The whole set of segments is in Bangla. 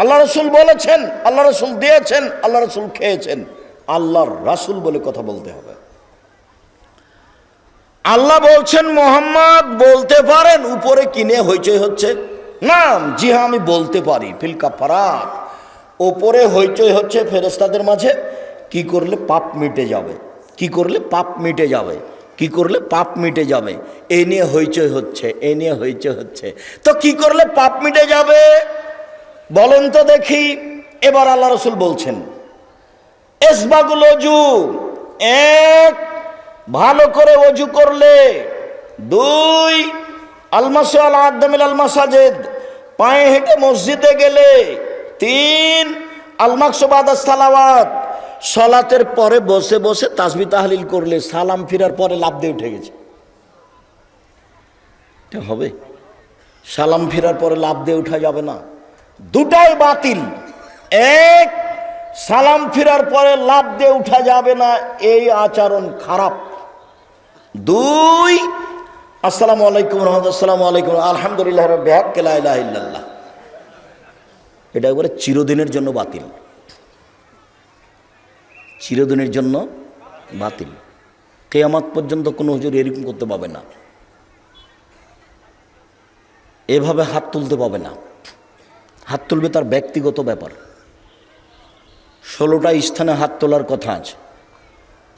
আল্লাহ রসুল বলেছেন, আল্লাহ রসুল দিয়েছেন, আল্লাহ রসুল খেয়েছেন, আল্লাহর রাসূল বলে কথা বলতে হবে। আল্লাহ বলছেন মোহাম্মদ বলতে পারেন, উপরে কিনে হইচই হচ্ছে না, জি হ্যাঁ আমি বলতে পারি। ফিল কাফারাত, ওপরে হইচই হচ্ছে ফেরেশতাদের মাঝে, কি করলে পাপ মিটে যাবে, কি করলে পাপ মিটে যাবে, কি করলে পাপ মিটে যাবে, এই নিয়ে হইচই হচ্ছে, এই নিয়ে হইচই হচ্ছে। তো কি করলে পাপ মিটে যাবে বলেন তো দেখি। এবার আল্লাহ রসুল বলছেন ইসবাগুল ওযু, এক ভালো করে ওযু করলে, দুই আলমাসু আল আদামিল আল মাসাজিদ, পায়ে হেঁটে মসজিদে গেলে, তিন আলমাকসু বাদা সালাওয়াত, সালাতের পরে বসে বসে তাসবিহ তাহলিল করলে, সালাম ফিরার পরে লাফ দিয়ে উঠে গেছে, এটা হবে? সালাম ফিরার পরে লাফ দিয়ে উঠা যাবে না, দুটাই বাতিল। এক, সালাম ফিরার পরে লাফ দিয়ে উঠা যাবে না, এই আচরণ খারাপ। দুই, আসসালামু আলাইকুম রহমতুল্লাহ, আসসালামু আলাইকুম আলহামদুলিল্লাহ রাব্বিল হাক্কি লা ইলাহা ইল্লাল্লাহ, এটা একবারে চিরদিনের জন্য বাতিল, চিরদিনের জন্য বাতিল। কিয়ামত পর্যন্ত কোনো হুজুর এরকম করতে পাবে না, এভাবে হাত তুলতে পাবে না। হাত তুলবে তার ব্যক্তিগত ব্যাপার। 16টা স্থানে হাত তোলার কথা আছে,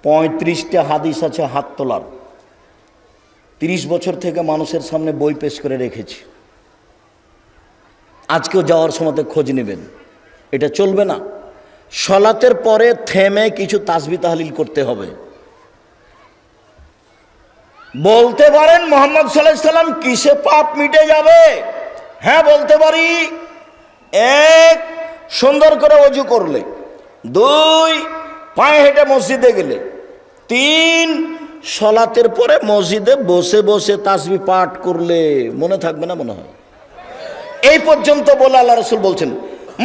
35টা হাদিস আছে হাত তোলার। 30 বছর থেকে মানুষের সামনে বই পেশ করে রেখেছি, আজকেও যাওয়ার সময় খোঁজ নেবেন। এটা চলবে না। সালাতের পরে থেমে কিছু তাসবিহ তাহলিল করতে হবে। বলতে পারেন মুহাম্মদ সাল্লাল্লাহু আলাইহি সাল্লাম কিসে পাপ মিটে যাবে? হ্যাঁ বলতে পারি। এক, সুন্দর করে ওযু করলে, দুই পায়ে হেঁটে মসজিদে গেলে, তিন সালাতের পরে মসজিদে বসে বসে তাসবিহ পাঠ করলে। মনে থাকবে না মনে হয়? এই পর্যন্ত বলে আল্লাহ রাসূল বলছেন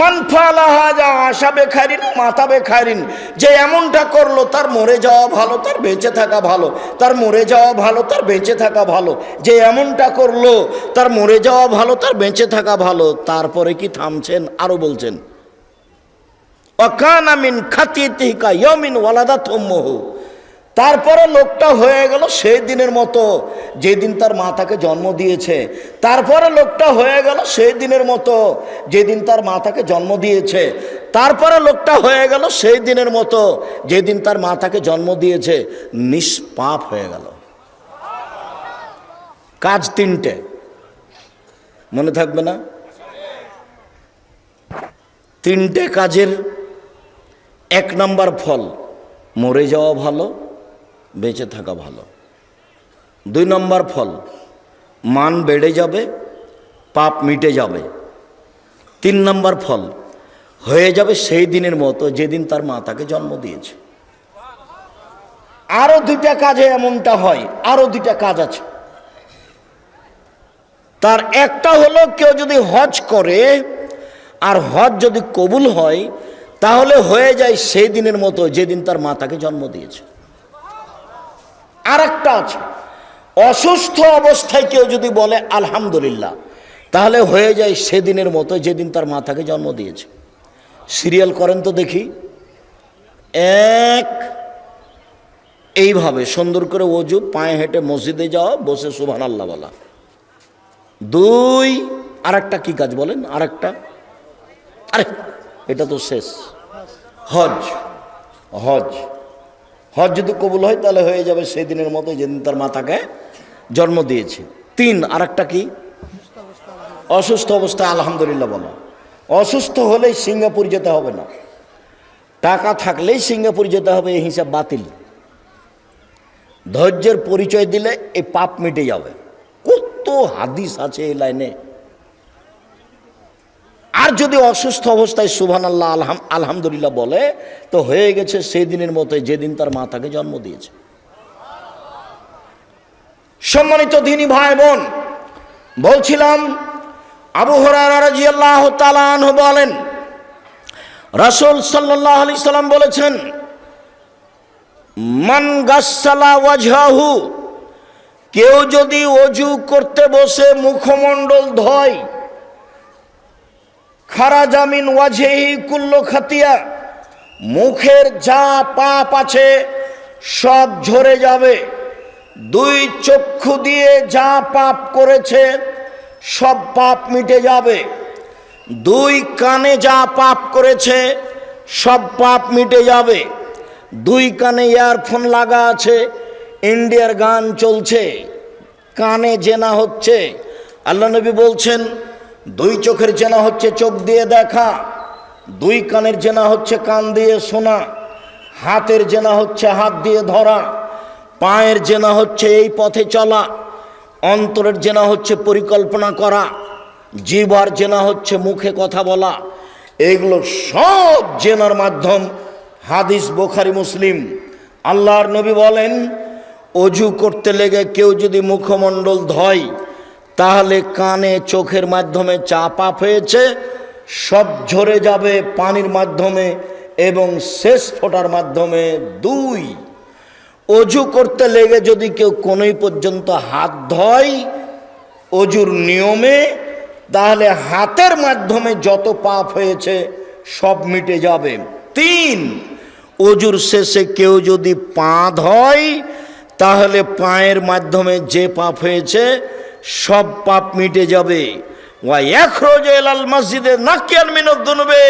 মান ফাআলা হাযা আশা বেখারিন মাতা বেখারিন, যে এমনটা করলো তার মরে যাওয়া ভালো, তার বেঁচে থাকা ভালো, তার মরে যাওয়া ভালো, তার বেঁচে থাকা ভালো। যে এমনটা করলো তার মরে যাওয়া ভালো, তার বেঁচে থাকা ভালো। তারপরে কি থামছেন? আরো বলছেন ওয়াকানা মিন খাতিয়াতিহি কায়াউমিন ওয়ালাদাত উম্মুহু, তারপরে লোকটা হয়ে গেল সেই দিনের মতো যেদিন তার মা তাকে জন্ম দিয়েছে। তারপরে লোকটা হয়ে গেল সেই দিনের মতো যেদিন তার মা তাকে জন্ম দিয়েছে। তারপরে লোকটা হয়ে গেল সেই দিনের মতো যেদিন তার মা তাকে জন্ম দিয়েছে, নিষ্পাপ হয়ে গেল। কাজ তিনটে, মনে থাকবে না? তিনটে কাজের 1 নম্বর ফল, মরে যাওয়া ভালো, বেঁচে থাকা ভালো। 2 নম্বর ফল, মান বেড়ে যাবে, পাপ মিটে যাবে। 3 নম্বর ফল, হয়ে যাবে সেই দিনের মতো যেদিন তার মা তাকে জন্ম দিয়েছে। আরো 2টা কাজে এমনটা হয়, আরো 2টা কাজ আছে। তার একটা হলো কেউ যদি হজ করে আর হজ যদি কবুল হয়, তাহলে হয়ে যায় সেই দিনের মতো যেদিন তার মা তাকে জন্ম দিয়েছে। আর একটা আছে, অসুস্থ অবস্থায় কেউ যদি বলে আলহামদুলিল্লাহ, তাহলে হয়ে যায় সেদিনের মতো যেদিন তার মা তাকে জন্ম দিয়েছে। সিরিয়াল করেন তো দেখি। এক, এইভাবে সুন্দর করে ওযু, পায়ে হেঁটে মসজিদে যাওয়া, বসে সুবহানাল্লাহ বলা। 2, আরেকটা কি কাজ বলেন? আরেকটা, আরে এটা তো শেষ, হজ। হজ হজ যদি কবুল হয় তাহলে হয়ে যাবে সেই দিনের মতো যেদিন তার মা তাকে জন্ম দিয়েছে। 3, আরেকটা কি? অসুস্থ অবস্থায় আলহামদুলিল্লাহ বলা। অসুস্থ হলেই সিঙ্গাপুর যেতে হবে না, টাকা থাকলেই সিঙ্গাপুর যেতে হবে, এই হিসাব বাতিল। ধৈর্যের পরিচয় দিলে এই পাপ মিটে যাবে। কত হাদিস আছে এই লাইনে। আর যদি অসুস্থ অবস্থায় সুবহানাল্লাহ আলহামদুলিল্লাহ বলে, তো হয়ে গেছে সেই দিনের মতো যেদিন তার মা তাকে জন্ম দিয়েছে। সম্মানিত দ্বীনী ভাই বোন, বলছিলাম আবু হুরায়রা রাদিয়াল্লাহু তাআলা আনহু বলেন, রাসূল সাল্লাল্লাহু আলাইহি সাল্লাম বলেছেন মান গাসসালা ওয়াজহাহু, কেউ যদি ওযু করতে বসে মুখমণ্ডল ধোয়, খারাজা মিন ওয়াজহিহি কুল্লু খাতিয়া, মুখের যা পাপ আছে সব ঝরে যাবে। দুই চক্ষু দিয়ে যা পাপ করেছে সব পাপ মিটে যাবে। দুই কানে যা পাপ করেছে সব পাপ মিটে যাবে। দুই কানে ইয়ারফোন লাগা আছে, ইন্ডিয়ার গান চলছে, কানে জেনা হচ্ছে। আল্লাহ নবী বলছেন দুই চোখের জেনা হচ্ছে চোখ দিয়ে দেখা, দুই কানের জেনা হচ্ছে কান দিয়ে শোনা, হাতের জেনা হচ্ছে হাত দিয়ে ধরা, পায়ের জেনা হচ্ছে এই পথে চলা, অন্তরের জেনা হচ্ছে পরিকল্পনা করা, জিহ্বার জেনা হচ্ছে মুখে কথা বলা। এইগুলো সব জেনার মাধ্যম। হাদিস বুখারী মুসলিম। আল্লাহর নবী বলেন অজু করতে লেগে কেউ যদি মুখমণ্ডল ধয় তাহলে কানে চোখের মাধ্যমে চা পাপ হয়েছে সব ঝরে যাবে পানির মাধ্যমে এবং শেষ ফোঁটার মাধ্যমে। দুই, অজু করতে লেগে যদি কেউ কোনোই পর্যন্ত হাত ধয় অজুর নিয়মে, তাহলে হাতের মাধ্যমে যত পাপ হয়েছে সব মিটে যাবে। তিন, অজুর শেষে কেউ যদি পা ধয় তাহলে পায়ের মাধ্যমে যে পাপ হয়েছে সব পাপ মিটে যাবে। ওয়া ইয়াখরুজু ইলাল মসজিদে নাকিয়ান মিনাদ দুনুবে,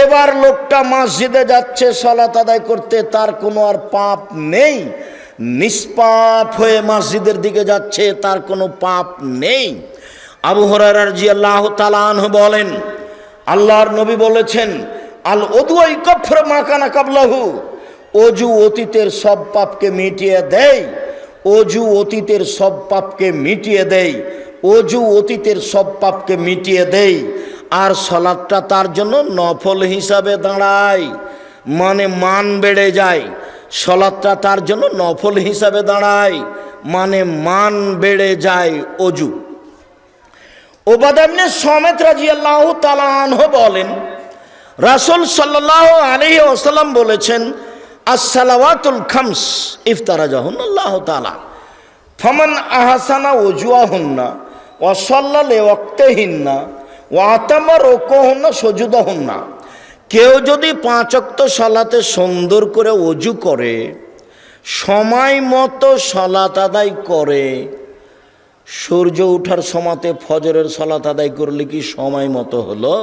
এবার লোকটা মসজিদে যাচ্ছে সালাত আদায় করতে, তার কোনো আর পাপ নেই, নিষ্পাপ হয়ে মসজিদের দিকে যাচ্ছে, তার কোনো পাপ নেই। আবু হুরায়রা রাদিয়াল্লাহু তাআলা আনহু বলেন আল্লাহর নবী বলেছেন আল উযু ইয়াকফিরু মা কানা ক্বাবলাহু, অজু অতীতের সব পাপকে মিটিয়ে দেয়। অজু অতীতের সব পাপকে মিটিয়ে দেয়। অজু অতীতের সব পাপকে মিটিয়ে দেয়। আর সালাতটা তার জন্য নফল হিসাবে দাঁড়ায়, মানে মান বেড়ে যায়। সালাতটা তার জন্য নফল হিসাবে দাঁড়ায়, মানে মান বেড়ে যায় অজু। উবাদা ইবনে সামিত রাদিয়াল্লাহু তাআলা আনহু বলেন রাসূল সাল্লাল্লাহু আলাইহি ওয়াসাল্লাম বলেছেন as-salawatul khams ইফতারাজাহুল্লাহু তাআলা ফামান আহসানা ওযুআহুন্না ওয়া সাল্লা লিওয়াক্তিহিন্না ওয়া আতামা রুকুহুন্না সুজুদাহুন্না, কেউ যদি 5 ওয়াক্ত সালাতে সুন্দর করে ওযু করে, সময় মতো সালাত আদায় করে, সূর্য ওঠার সময়তে ফজরের সালাত আদায় করলে কি সময় মতো হলো?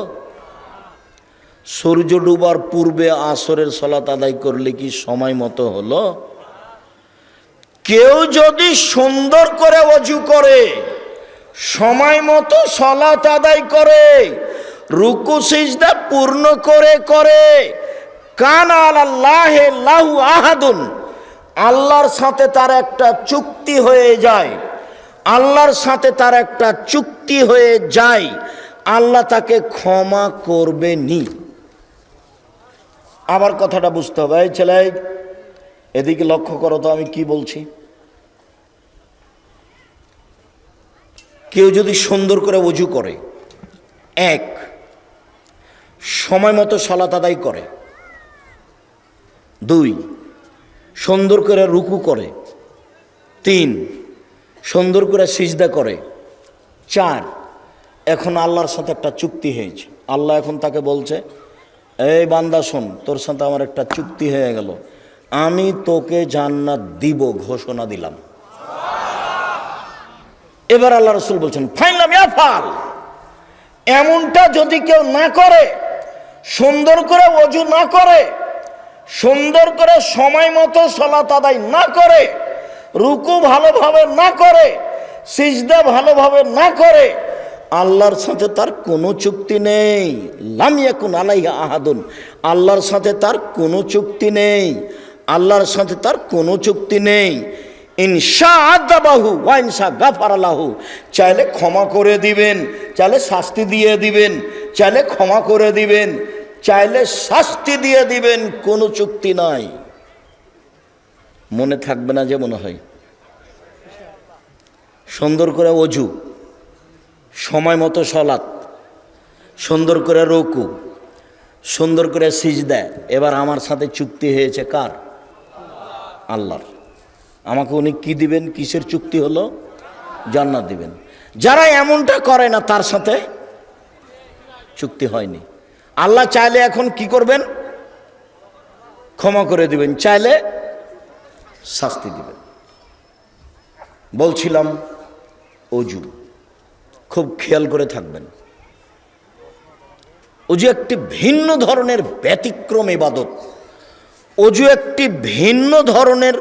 সূর্য ডুবার পূর্বে আসরের সালাত আদায় করলে কি সময় মতো হলো? কেউ যদি সুন্দর করে ওযু করে, সময় মতো সালাত আদায় করে, রুকু সিজদা পূর্ণ করে কানা আলাল্লাহি লাহু আহাদুন, আল্লাহর সাথে তার একটা চুক্তি হয়ে যায়। আল্লাহর সাথে তার একটা চুক্তি হয়ে যায়, আল্লাহ তাকে ক্ষমা করবেনি। আবার কথাটা বুঝতে হবে। এই ছেলে এদিকে লক্ষ্য করো তো আমি কি বলছি। কেউ যদি সুন্দর করে ওযু করে, এক, সময় মতো সালাত আদায় করে, দুই, সুন্দর করে রুকু করে, তিন, সুন্দর করে সিজদা করে, চার, এখন আল্লাহর সাথে একটা চুক্তি হয়েছে। আল্লাহ এখন তাকে বলছে এই বান্দা শোন, তোর সাথে আমার একটা চুক্তি হয়ে গেল, আমি তোকে জান্নাত দিব, ঘোষণা দিলাম। এবার আল্লাহ রাসূল বলছেন ফাইনাম ইয়াফাল, এমনটা যদি কেউ না করে, সুন্দর করে ওযু না করে, সুন্দর করে সময় মতো সালাত আদায় না করে, রুকু ভালোভাবে না করে, সিজদা ভালোভাবে না করে, আল্লাহর সাথে তার কোনো চুক্তি নেই। লাম ইয়াকুন আলাইহা আহাদুন, আল্লাহর সাথে তার কোনো চুক্তি নেই। আল্লাহর সাথে তার কোনো চুক্তি নেই। ইনশা আযাবাহু ওয়া ইনশা গাফারা লাহু, চাইলে ক্ষমা করে দিবেন, চাইলে শাস্তি দিয়ে দিবেন, চাইলে ক্ষমা করে দিবেন, চাইলে শাস্তি দিয়ে দিবেন, কোনো চুক্তি নাই। মনে থাকবে না যে মনে হয়। সুন্দর করে ওযু, সময় মতো সালাত, সুন্দর করে রুকু, সুন্দর করে সিজদা। এবার আমার সাথে চুক্তি হয়েছে কার? আল্লাহর। আমাকে উনি কি দিবেন? কিসের চুক্তি হলো? জান্নাত দিবেন। যারা এমনটা করে না তার সাথে চুক্তি হয়নি। আল্লাহ চাইলে এখন কি করবেন? ক্ষমা করে দিবেন, চাইলে শাস্তি দিবেন। বলছিলাম অজু খুব খেয়াল করে থাকবেন। অজু একটি ভিন্ন ধরনের ব্যতিক্রম ইবাদত। অজু একটি ভিন্ন ধরনের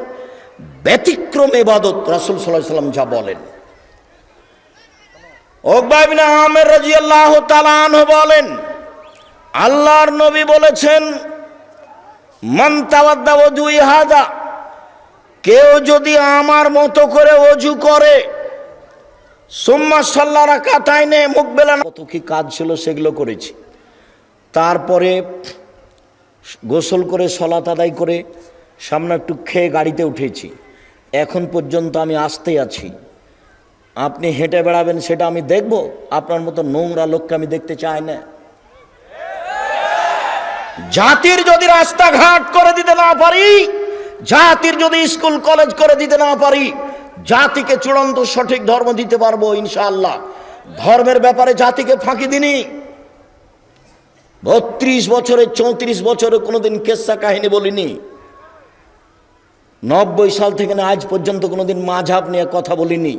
ব্যতিক্রম ইবাদত। রাসূল সাল্লাল্লাহু আলাইহি ওয়াসাল্লাম যা বলেন, উকবা ইবনে আমির রাদিয়াল্লাহু তাআলা আনহু বলেন, আল্লাহর নবী বলেছেন, মান তাওয়াদ্দা ওযুই হাদা, কেউ যদি আমার মতো করে অজু করে, সুম্মা সাল্লা রাকাতাইনে মুকবিলান, কত কি কাজ ছিল সেগুলো করেছি, তারপরে গোসল করে সালাত আদায় করে সামনে একটু খেয়ে গাড়িতে উঠেছি, এখন পর্যন্ত আমি আসতেই আছি, আপনি হেঁটে বেড়াবেন সেটা আমি দেখব? আপনার মতো নোংরা লোককে আমি দেখতে চাই না। জাতির যদি রাস্তাঘাট করে দিতে না পারি, জাতির যদি স্কুল কলেজ করে দিতে না পারি, জাতিকে চূড়ান্ত সঠিক ধর্ম দিতে পারবো ইনশাআল্লাহ। ধর্মের ব্যাপারে জাতিকে ফাঁকি দিনি। 32 বছরে 34 বছরে কোনোদিন কেসা কাহিনী বলিনি। 90 সাল থেকে না আজ পর্যন্ত কোনোদিন মাঝহাব নিয়ে কথা বলিনি।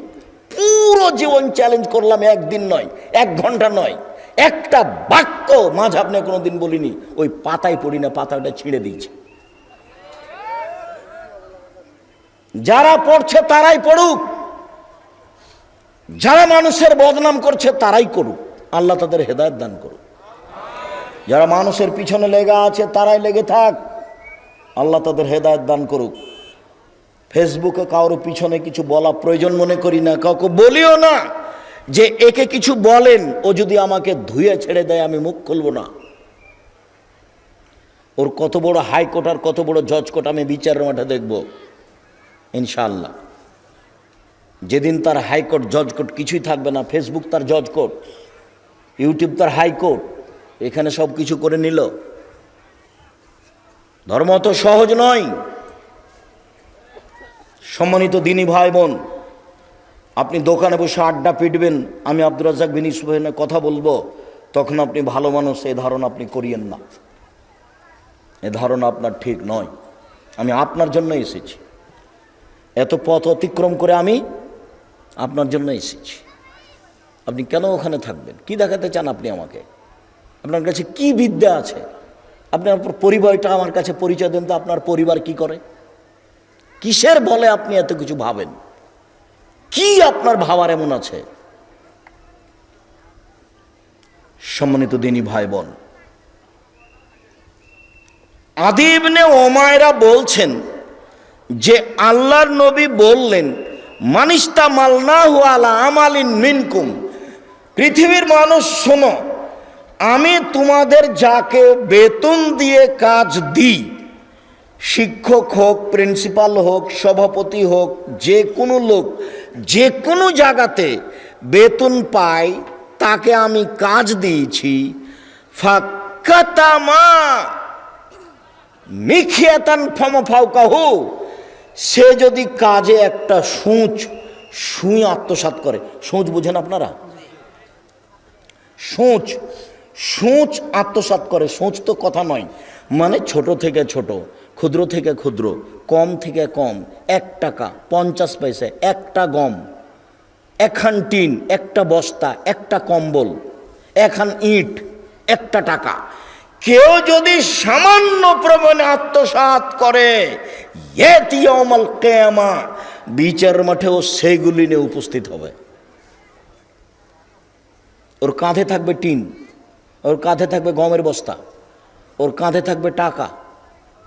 পুরো জীবন চ্যালেঞ্জ করলাম, একদিন নয়, 1 ঘন্টা নয়, একটা বাক্য মাঝহাব নিয়ে কোনোদিন বলিনি। ওই পাতায় পড়ি না, পাতাটা ছিঁড়ে দিয়েছে। যারা পড়ছে তারাই পড়ুক, যারা মানুষের বদনাম করছে তারাই করুক, আল্লাহ তাদের হেদায়েত দান করুক। যারা মানুষের পিছনে লেগে আছে তারাই লেগে থাক, আল্লাহ তাদের হেদায়েত দান করুক। ফেসবুকে কারোর পিছনে কিছু বলা প্রয়োজন মনে করি না, কাউকে বলিও না যে একে কিছু বলেন, ও যদি আমাকে ধুয়ে ছেড়ে দেয় আমি মুখ খুলব না। ওর কত বড় হাইকোর্ট আর কত বড় জজ কোর্ট আমি বিচারের মাঠে দেখব ইনশাআল্লাহ। যেদিন তার হাইকোর্ট জজ কোর্ট কিছুই থাকবে না, ফেসবুক তার জজ কোর্ট, ইউটিউব তার হাইকোর্ট, এখানে সব কিছু করে নিল। ধর্ম তো সহজ নয়। সম্মানিত দিনী ভাই বোন, আপনি দোকানে বসে আড্ডা পিটবেন, আমি আব্দুর রাজ্জাক বিন ইউসুফের কথা বলবো, তখন আপনি ভালো মানুষ, এ ধারণা আপনি করিয়েন না। এ ধারণা আপনার ঠিক নয়। আমি আপনার জন্য এসেছি, এত পথ অতিক্রম করে আমি আপনার জন্য এসেছি। আপনি কেন ওখানে থাকবেন? কি দেখাতে চান আপনি আমাকে? আপনার কাছে কি বিদ্যা আছে? আপনার পরিবারটা আমার কাছে পরিচয় দেন তো। আপনার পরিবার কি করে? কিসের বলে আপনি এত কিছু ভাবেন? কি আপনার ভাবার এমন আছে? সম্মানিত দিনী ভাই বোন, আদি ইবনে উমায়রা বলছেন যে আল্লাহর নবী বললেন, মানিস্তা মালনাহু আলা আমালিন মিনকুম, পৃথিবীর মানুষ শোনো, আমি তোমাদের যাকে বেতন দিয়ে কাজ দিই, শিক্ষক হোক, প্রিন্সিপাল হোক, সভাপতি হোক, যে কোনো লোক যে কোনো জায়গাতে বেতন পায়, তাকে আমি কাজ দিয়েছি, ফাক্কাতামা মিখিয়াতান ফামাফাউকাহু, সে যদি কাজে একটা সুঁচ আত্মসাৎ করে। সুঁচ বুঝেন আপনারা? সুঁচ আত্মসাৎ করে। সুঁচ তো কথা নয়, মানে ছোট থেকে ছোট, ক্ষুদ্র থেকে ক্ষুদ্র, কম থেকে কম, 1 টাকা 50 পয়সা, একটা গম, একখান টিন, একটা বস্তা, একটা কম্বল, একখান ইট, 1 টাকা। কেউ যদি সামান্য প্রমাণে আত্মসাৎ করে, ইয়াউমাল কিয়ামা, বিচার মাঠেও সেগুলি নিয়ে উপস্থিত হবে। ওর কাঁধে থাকবে টিন, ওর কাঁধে থাকবে গমের বস্তা, ওর কাঁধে থাকবে টাকা,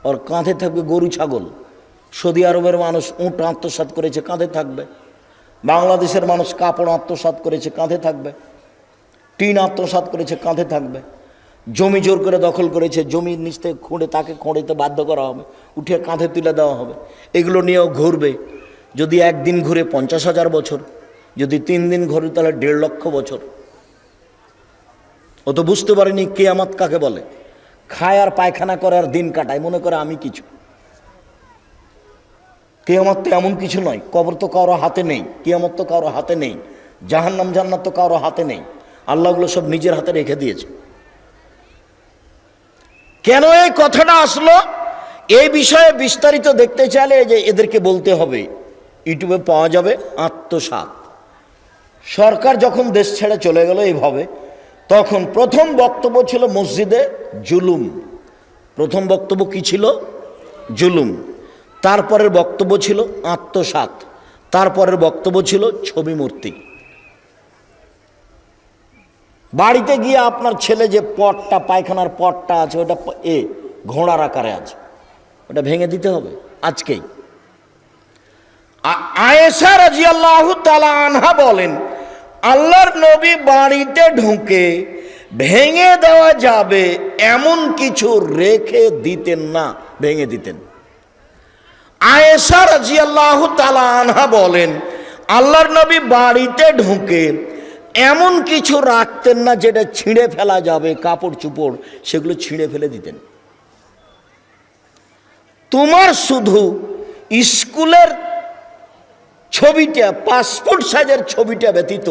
ওর কাঁধে থাকবে গরু ছাগল। সৌদি আরবের মানুষ উট আত্মসাৎ করেছে, কাঁধে থাকবে। বাংলাদেশের মানুষ কাপড় আত্মসাৎ করেছে, কাঁধে থাকবে। টিন আত্মসাৎ করেছে, কাঁধে থাকবে। জমি জোর করে দখল করেছে, জমির নিচ থেকে খুঁড়ে তাকে খোঁড়েতে বাধ্য করা হবে, উঠে কাঁধে তুলে দেওয়া হবে। এগুলো নিয়েও ঘুরবে। যদি একদিন ঘুরে 50,000 বছর, যদি 3 দিন ঘুরে তাহলে 1.5 লক্ষ বছর। ও তো বুঝতে পারেনি কিয়ামত কাকে বলে। খায় আর পায়খানা করে আর দিন কাটায়, মনে করে আমি কিছু। কিয়ামত তো এমন কিছু নয়। কবর তো কারো হাতে নেই, কিয়ামত তো কারো হাতে নেই, জাহান্নাম জান্নাত তো কারো হাতে নেই। আল্লাহগুলো সব নিজের হাতে রেখে দিয়েছে। কেন এই কথাটা আসলো, এই বিষয়ে বিস্তারিত দেখতে চাইলে যে এদেরকে বলতে হবে, ইউটিউবে পাওয়া যাবে আত্মসাৎ। সরকার যখন দেশ ছেড়ে চলে গেল এইভাবে, তখন প্রথম বক্তব্য ছিল মসজিদে জুলুম। প্রথম বক্তব্য কি ছিল? জুলুম। তারপরের বক্তব্য ছিল আত্মসাৎ। তারপরের বক্তব্য ছিল ছবি মূর্তি। বাড়িতে গিয়ে আপনার ছেলে যে পটটা, পায়খানার পটটা আছে, ওটা ঘোড়ার আকারে আছে, ওটা ভেঙে দিতে হবে আজকেই। আয়েশা রাদিয়াল্লাহু তাআলা আনহা বলেন, আল্লাহর নবী বাড়িতে ঢুকে ভেঙে দেওয়া যাবে এমন কিছু রেখে দিতেন না, ভেঙে দিতেন। আয়েশা রাদিয়াল্লাহু তাআলা আনহা বলেন, আল্লাহর নবী বাড়িতে ঢুকে এমন কিছু রাখতেন না যেটা ছিঁড়ে ফেলা যাবে, কাপড় চোপড় সেগুলো ছিঁড়ে ফেলে দিতেন। তোমার শুধু স্কুলের ছবিটা, পাসপোর্ট সাইজের ছবিটা ব্যতীত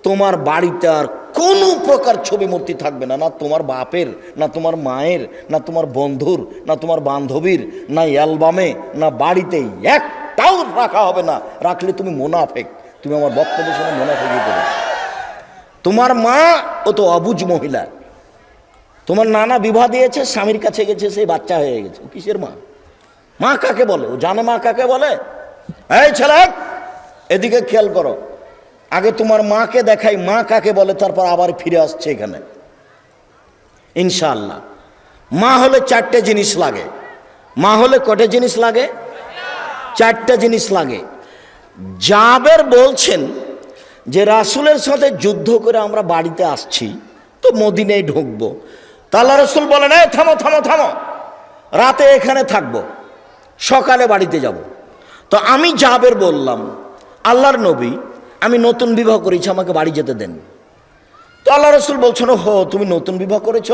তোমার বাড়িতে আর কোনো প্রকার ছবি মূর্তি থাকবে না, না তোমার বাপের, না তোমার মায়ের, না তোমার বন্ধুর, না তোমার বান্ধবীর, না অ্যালবামে, না বাড়িতে একটাও রাখা হবে না। রাখলে তুমি মুনাফেক, তুমি আমার বক্তব্য শুনে মুনাফেকি করো। তোমার মা ও তো অবুঝ মহিলা, তোমার নানা বিবাহ দিয়েছে, স্বামীর কাছে গেছে, সেই বাচ্চা হয়ে গেছে। কিসের মা? মা কাকে বলে? ও জানে মা কাকে বলে? এই ছেলে, এদিকে খেয়াল করো। আগে তোমার মাকে দেখাই মা কাকে বলে, তারপর আবার ফিরে আসছে এখানে ইনশাআল্লাহ। মা হলে চারটে জিনিস লাগে। মা হলে কটা জিনিস লাগে? চারটে জিনিস লাগে। জাবের বলছেন যে রাসূলের সাথে যুদ্ধ করে আমরা বাড়িতে আসছি, তো মদিনায় ঢুকবো। তা আল্লাহ রাসূল বলেন, এই থামো থামো থামো, রাতে এখানে থাকবো, সকালে বাড়িতে যাব। তো আমি জাবের বললাম, আল্লাহর নবী, আমি নতুন বিবাহ করেছি, আমাকে বাড়ি যেতে দেন। তো আল্লাহ রাসূল বলছেন, হো তুমি নতুন বিবাহ করেছ?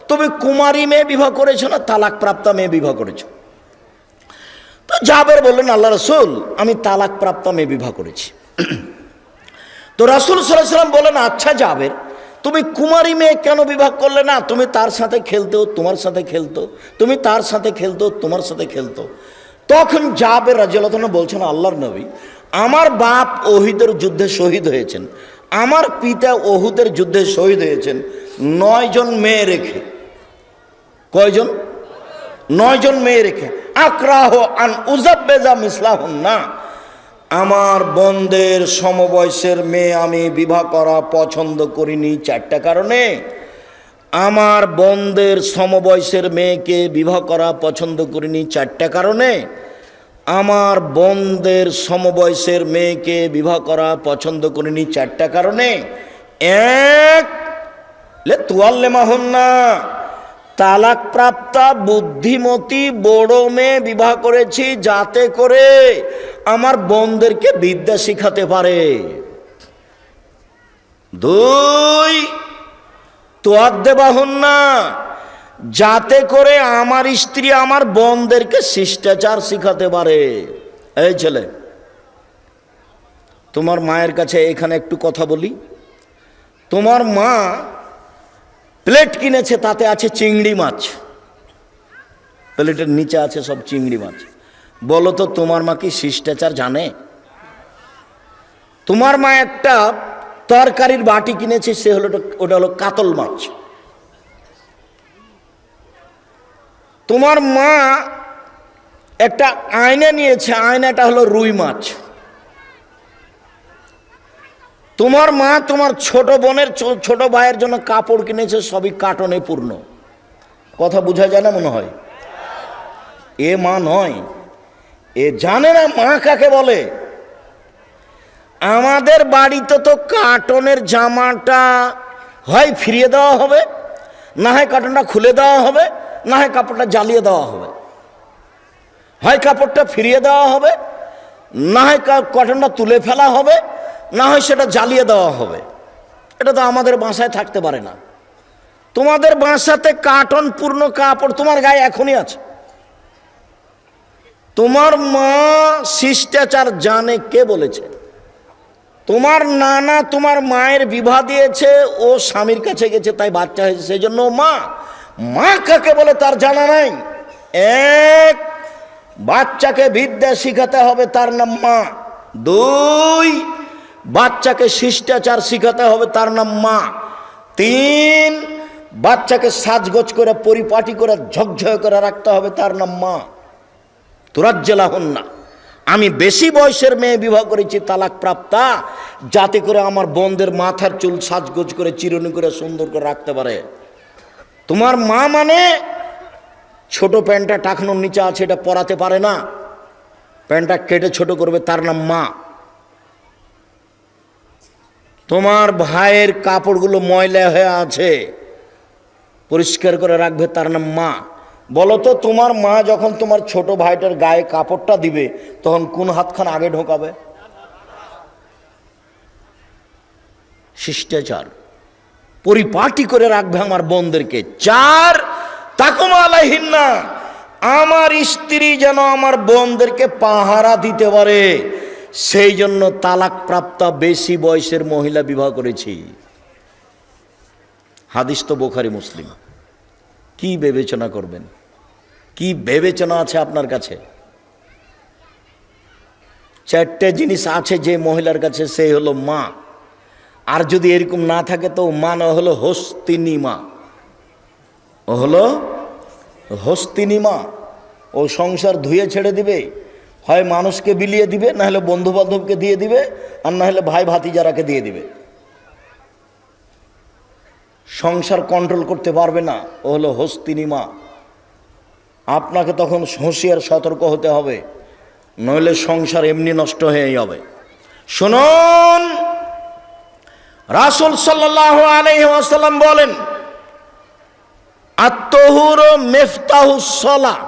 তুমি কুমারী মেয়ে বিবাহ করেছো না তালাক প্রাপ্তা মেয়ে বিবাহ করেছো? তো জাবের বললেন, আল্লাহ রাসূল, আমি তালাক প্রাপ্তা মেয়ে বিবাহ করেছি। তো রাসূল সাল্লাল্লাহু আলাইহি ওয়াসাল্লাম বলেন, আচ্ছা জাবের, তুমি কুমারী মেয়ে কেন বিবাহ করলে না? তুমি তার সাথে খেলতো, তোমার সাথে খেলতো, তুমি তার সাথে খেলতো, তোমার সাথে খেলতো। তখন জাবের রাদিয়াল্লাহু আনহু বলছেন, আল্লাহর নবী, আমার বাপ ওহিদের যুদ্ধে শহীদ হয়েছেন, আমার পিতা ওহুদের যুদ্ধে শহীদ হয়েছেন 9 জন মেয়ে রেখে। কয়জন? 9 জন মেয়ে রেখে। আকরাহ আন উযাব্বিজা মিসলাহুন না, আমার বোনদের সমবয়সের মেয়ে আমি বিবাহ করা পছন্দ করিনি 4টা কারণে। আমার বোনদের সমবয়সের মেয়েকে বিবাহ করা পছন্দ করিনি 4টা কারণে। আমার বোনদের সমবয়সের মেয়েকে বিবাহ করা পছন্দ করিনি 4টা কারণে। এক, লে তুয়াল্লেমাহুন না, তালাক প্রাপ্তা বুদ্ধিমতী বড় মেয়ে বিবাহ করেছি যাতে করে আমার বোনদেরকে বিদ্যা শিখাতে পারে। 2, তুয়াদ্দেবাহুন না, যাতে করে আমার স্ত্রী আমার বোনদেরকে শিষ্টাচার শিখাতে পারে। এই ছেলে, তোমার মায়ের কাছে এখানে একটু কথা বলি। তোমার মা প্লেট কিনেছে, তাতে আছে চিংড়ি মাছ, প্লেটের নিচে আছে সব চিংড়ি মাছ। বলো তো তোমার মা কি শিষ্টাচার জানে? তোমার মা একটা তরকারির বাটি কিনেছে, সে হলো ওটা হলো কাতল মাছ। তোমার মা একটা আয়না নিয়েছে, আয়নাটা হলো রুই মাছ। তোমার মা তোমার ছোট বোনের ছোট ভাইয়ের জন্য কাপড় কিনেছে, সবই কার্টনে পূর্ণ। কথা বোঝা যায় না মনে হয়? এ মা নয়, এ জানে না মা কাকে বলে। আমাদের বাড়িতে তো কার্টনের জামাটা হয় ফিরিয়ে দেওয়া হবে, না হয় কার্টনটা খুলে দেওয়া হবে, না হয় কাপড়টা জ্বালিয়ে দেওয়া হবে। হয় কাপড়টা ফিরিয়ে দেওয়া হবে, না হয় কটনটা তুলে ফেলা হবে, না হয় সেটা জ্বালিয়ে দেওয়া হবে। এটা তো আমাদের বাসায় থাকতে পারে না। তোমাদের বাসাতে কার্টন পূর্ণ কাপড় তোমার গায়ে এখনই আছে। তোমার মা শিষ্টাচার জানে, কে বলেছে? তোমার নানা তোমার মায়ের বিবাহ দিয়েছে, ও স্বামীর কাছে গেছে, তাই বাচ্চা হয়েছে, সেই জন্য মা। মা কাকে বলে তার জানা নাই। এক, বাচ্চাকে বিদ্যা শিখাতে হবে, তার নাম মা। দুই, বাচ্চাকে শিষ্টাচার শিখাতে হবে, তার নাম মা। তিন, বাচ্চাকে সাজগোজ করে পরিপাটি করে ঝকঝক করে রাখতে হবে, তার নাম মা। তুরাজ্জালাহুন্না, আমি বেশি বয়সের মেয়ে বিবাহ করেছি তালাক প্রাপ্তা, যাতে করে আমার বোনদের মাথার চুল সাজগোজ করে চিরুনি করে সুন্দর করে রাখতে পারে। তোমার মা মানে ছোট প্যান্টটা টাকনোর নিচে আছে, এটা পরাতে পারে না, প্যান্টটা কেটে ছোট করবে, তার নাম মা। তোমার ভাইয়ের কাপড়গুলো ময়লা হয়ে আছে, পরিষ্কার করে রাখবে, তার নাম মা। বলো তো, তোমার মা যখন তোমার ছোট ভাইটার গায়ে কাপড়টা দিবে তখন কোন হাতখান আগে ঢোকাবে? শিষ্টাচার, পরিপাটি করে রাখবে আমার বোনদেরকে। চার, তাকুমা আলাইহিন্না, আমার স্ত্রী যেন আমার বোনদেরকে পাহারা দিতে পারে, সেই জন্য তালাক প্রাপ্তা বেশি বয়সের মহিলা বিবাহ করেছি। হাদিস তো বুখারী মুসলিম। কি বিবেচনা করবেন? কি বিবেচনা আছে আপনার কাছে? চারটে জিনিস আছে যে মহিলার কাছে, সেই হলো মা। আর যদি এরকম না থাকে তো মা না হলো হস্তিনী মা। ও হলো হস্তিনী মা। ও সংসার ধুয়ে ছেড়ে দিবে, হয় মানুষকে বিলিয়ে দিবে, না হলে বন্ধু বান্ধবকে দিয়ে দিবে, আর না হলে ভাই ভাতিজারাকে দিয়ে দিবে। সংসার কন্ট্রোল করতে পারবে না, ও হলো হস্তিনী মা। আপনাকে তখন হুঁশিয়ার সতর্ক হতে হবে, নইলে সংসার এমনি নষ্ট হয়ে যাবে। শুনুন, রাসূল সাল্লাল্লাহু আলাইহি ওয়াসাল্লাম বলেন, আত-তাহুর মিফতাহুস সালাহ,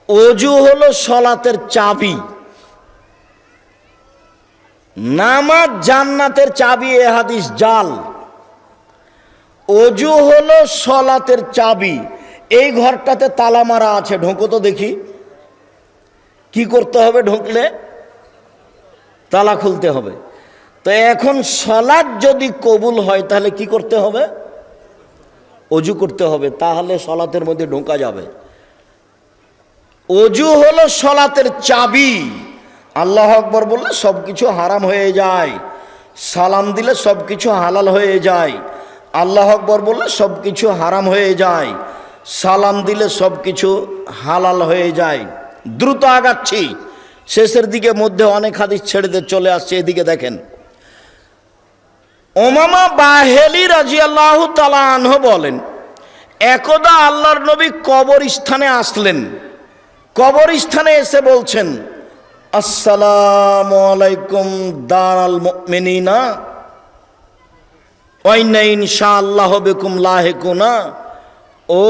ওযু হলো সালাতের চাবি। নামাজ জান্নাতের চাবি, এ হাদিস জাল। ওযু হলো সালাতের চাবি। এই ঘরটাতে তালা মারা আছে, ঢোকো তো দেখি। কি করতে হবে? ঢুকলে তালা খুলতে হবে। তো এখন সালাত যদি কবুল হয় তাহলে কি করতে হবে? ওযু করতে হবে, তাহলে সালাতের মধ্যে ঢোকা যাবে। ওযু হলো সালাতের চাবি। আল্লাহু আকবার বললে সবকিছু হারাম হয়ে যায়, সালাম দিলে সবকিছু হালাল হয়ে যায়। আল্লাহু আকবার বললে সবকিছু হারাম হয়ে যায়, সালাম দিলে সবকিছু হালাল হয়ে যায়। দ্রুত আগাচ্ছি, শেষের দিকে মধ্যে অনেক হাদিস ছেড়ে দিয়ে চলে আসছে। এদিকে দেখেন, উমামা বাহেলি রাদিয়াল্লাহু তাআলা আনহু বলেন, একদা আল্লাহর নবী কবরস্থানে আসলেন। কবরস্থানে এসে বলছেন, আসসালামু আলাইকুম দারাল মুমিনিনা ওয়া ইন্না ইনশাআল্লাহু বিকুম লাহিকুনা। ও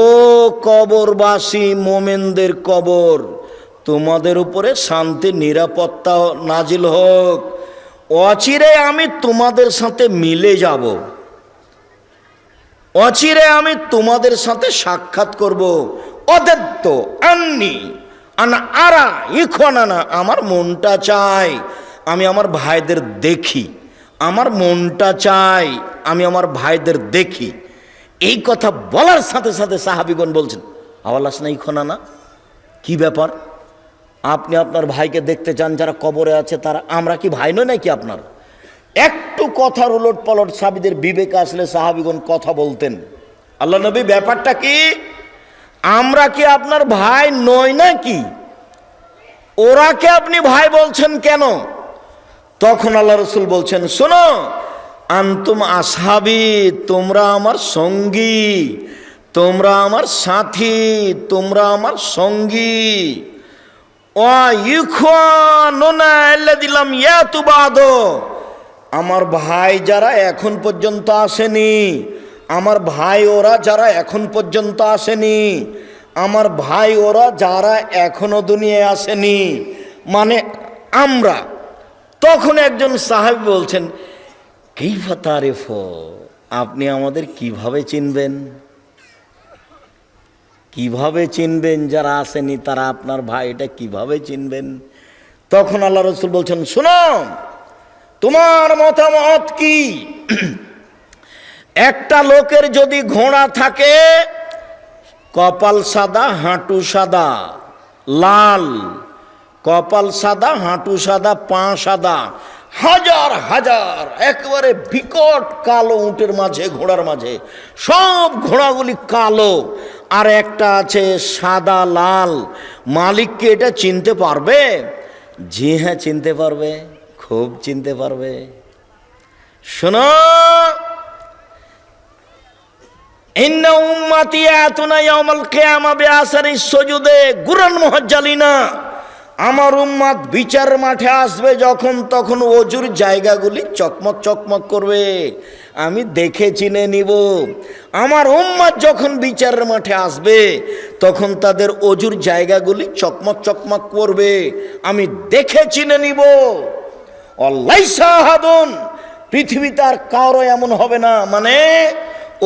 কবরবাসী মোমেনদের কবর, তোমাদের উপরে শান্তি নিরাপত্তা নাজিল হোক, অচিরে আমি তোমাদের সাথে মিলে যাব, অচিরে আমি তোমাদের সাথে সাক্ষাৎ করব। অদত্ত আন্নি আনা আরা ইখওয়ানানা, আমার মনটা চাই আমি আমার ভাইদের দেখি, আমার মনটা চাই আমি আমার ভাইদের দেখি। এই কথা বলার সাথে সাথে সাহাবীগণ বলছেন, আওয়ালাস না ইখওয়ানানা, কি ব্যাপার? আপনি আপনার ভাইকে দেখতে চান, যারা কবরে আছে তারা, আমরা কি ভাই নই নাকি আপনার? একটু কথার উলট পালট সাহাবীদের বিবেকে আসলে সাহাবীগণ কথা বলতেন। আল্লাহ নবী, ব্যাপারটা কি? আমরা কি আপনার ভাই নই নাকি? ওরাকে আপনি ভাই বলছেন কেন? তখন আল্লাহ রাসূল বলছেন, শোনো, আনতুম আসহাবি, তোমরা আমার সঙ্গী, তোমরা আমার সাথী, তোমরা আমার সঙ্গী। আমার ভাই যারা এখন পর্যন্ত আসেনি, আমার ভাই ওরা যারা এখন পর্যন্ত আসেনি, আমার ভাই ওরা যারা এখনো দুনিয়ায় আসেনি, মানে আমরা। তখন একজন সাহাবী বলছেন, কাইফা তারিফ, আপনি আমাদের কিভাবে চিনবেন? কিভাবে চিনবেন যারা আসেনি তারা আপনার ভাই, এটা কিভাবে চিনবেন? তখন আল্লাহ রাসূল বলছেন, শোনো, তোমার মতামত কি? একটা লোকের যদি ঘোড়া থাকে কপাল সাদা হাঁটু সাদা লাল, কপাল সাদা হাঁটু সাদা পা সাদা, হাজার হাজার একেবারে বিকট কালো উটের মাঝে ঘোড়ার মাঝে, সব ঘোড়াগুলি কালো, আর একটা আছে সাদা লাল। মালিককে এটা চিনতে পারবে? জি হ্যাঁ চিনতে পারবে, খুব চিনতে পারবে। শোনো, ইন্না উম্মতি আতুনা ইয়াউমাল কিয়ামা বিআসারি সুজুদে গুরান মুহাজ্জালিনা, আমার উম্মত বিচার মাঠে আসবে যখন তখন ওজুর জায়গাগুলি চকমক চকমক করবে, আমি দেখে চিনে নিব। আমার উম্মত যখন বিচারের মাঠে আসবে তখন তাদের ওজুর জায়গাগুলি চকমক চকমক করবে, আমি দেখে চিনে নিব। অলাইসা আহাদুন, পৃথিবীতে আর কারো এমন হবে না, মানে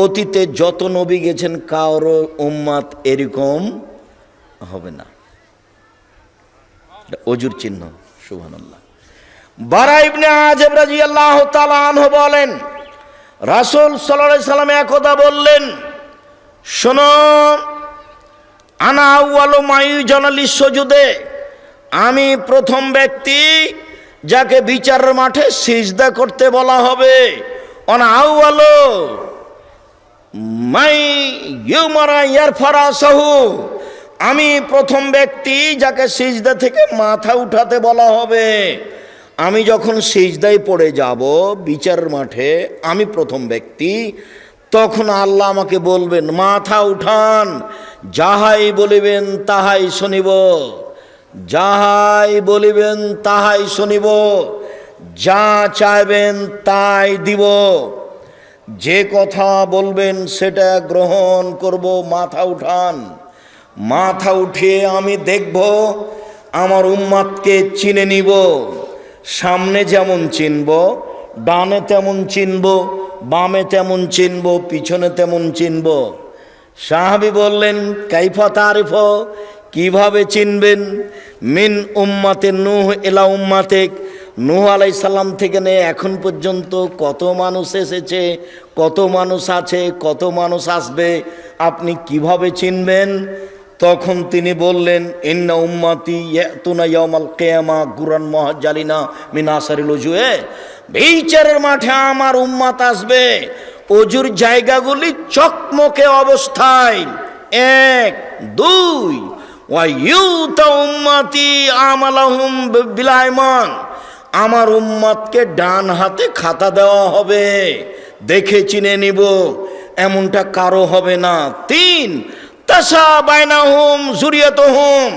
অতীতে যত নবী গেছেন কারো উম্মত এরকম হবে না। ওজুর চিহ্ন। সুবহানাল্লাহ। বারা ইবনে আযিব রাদিয়াল্লাহু তাআলা আনহু বলেন, রাসূল সাল্লাল্লাহু আলাইহি সাল্লাম একদা বললেন, শোনো, আনা আউয়ালু মা ইউজানা লিসসুজুদে, আমি প্রথম ব্যক্তি যাকে বিচারের মাঠে সিজদা করতে বলা হবে। আনা আউয়ালু মাই ইউমারা ইয়ারফারাসাহু, আমি প্রথম ব্যক্তি যাকে সিজদা থেকে মাথা উঠাতে বলা হবে। আমি যখন সিজদায় পড়ে যাব বিচারের মাঠে, আমি প্রথম ব্যক্তি, তখন আল্লাহ আমাকে বলবেন মাথা উঠান, যাহাই বলিবেন তাহাই শুনিব, যাহাই বলিবেন তাহাই শুনিব, যা চাইবেন তাই দিব, যে কথা বলবেন সেটা গ্রহণ করব, মাথা উঠান। মাথা উঠিয়ে আমি দেখব, আমার উম্মতকে চিনে নিব, সামনে যেমন চিনব, ডানে তেমন চিনব, বামে তেমন চিনব, পিছনে তেমন চিনব। সাহাবী বললেন, কাইফা তারিফ, কিভাবে চিনবেন? মিন উম্মাতে নূহ ইলা উম্মাতিক, নূহ আলাইহিস সালাম থেকে নিয়ে এখন পর্যন্ত কত মানুষ এসেছে, কত মানুষ আছে, কত মানুষ আসবে, আপনি কিভাবে চিনবেন? তখন তিনি বললেন, ইন্না উম্মতি ইয়াতুনা ইয়াউমাল কিয়ামা গুরান মুহাজ্জালিনা মিন আসারিল উজুয়ে, বিচারের মাঠে আমার উম্মত আসবে অজুর জায়গাগুলি চকমকে অবস্থায়। এক, দুই, ওয়া ইউতা উম্মতি আমালাহুম বিল আইমান, আমার উম্মতকে ডান হাতে খাতা দেওয়া হবে, দেখে চিনে নিব, এমনটা কারো হবে না। তিন, তাসা বাইনাহুম যুরিয়াতুহুম,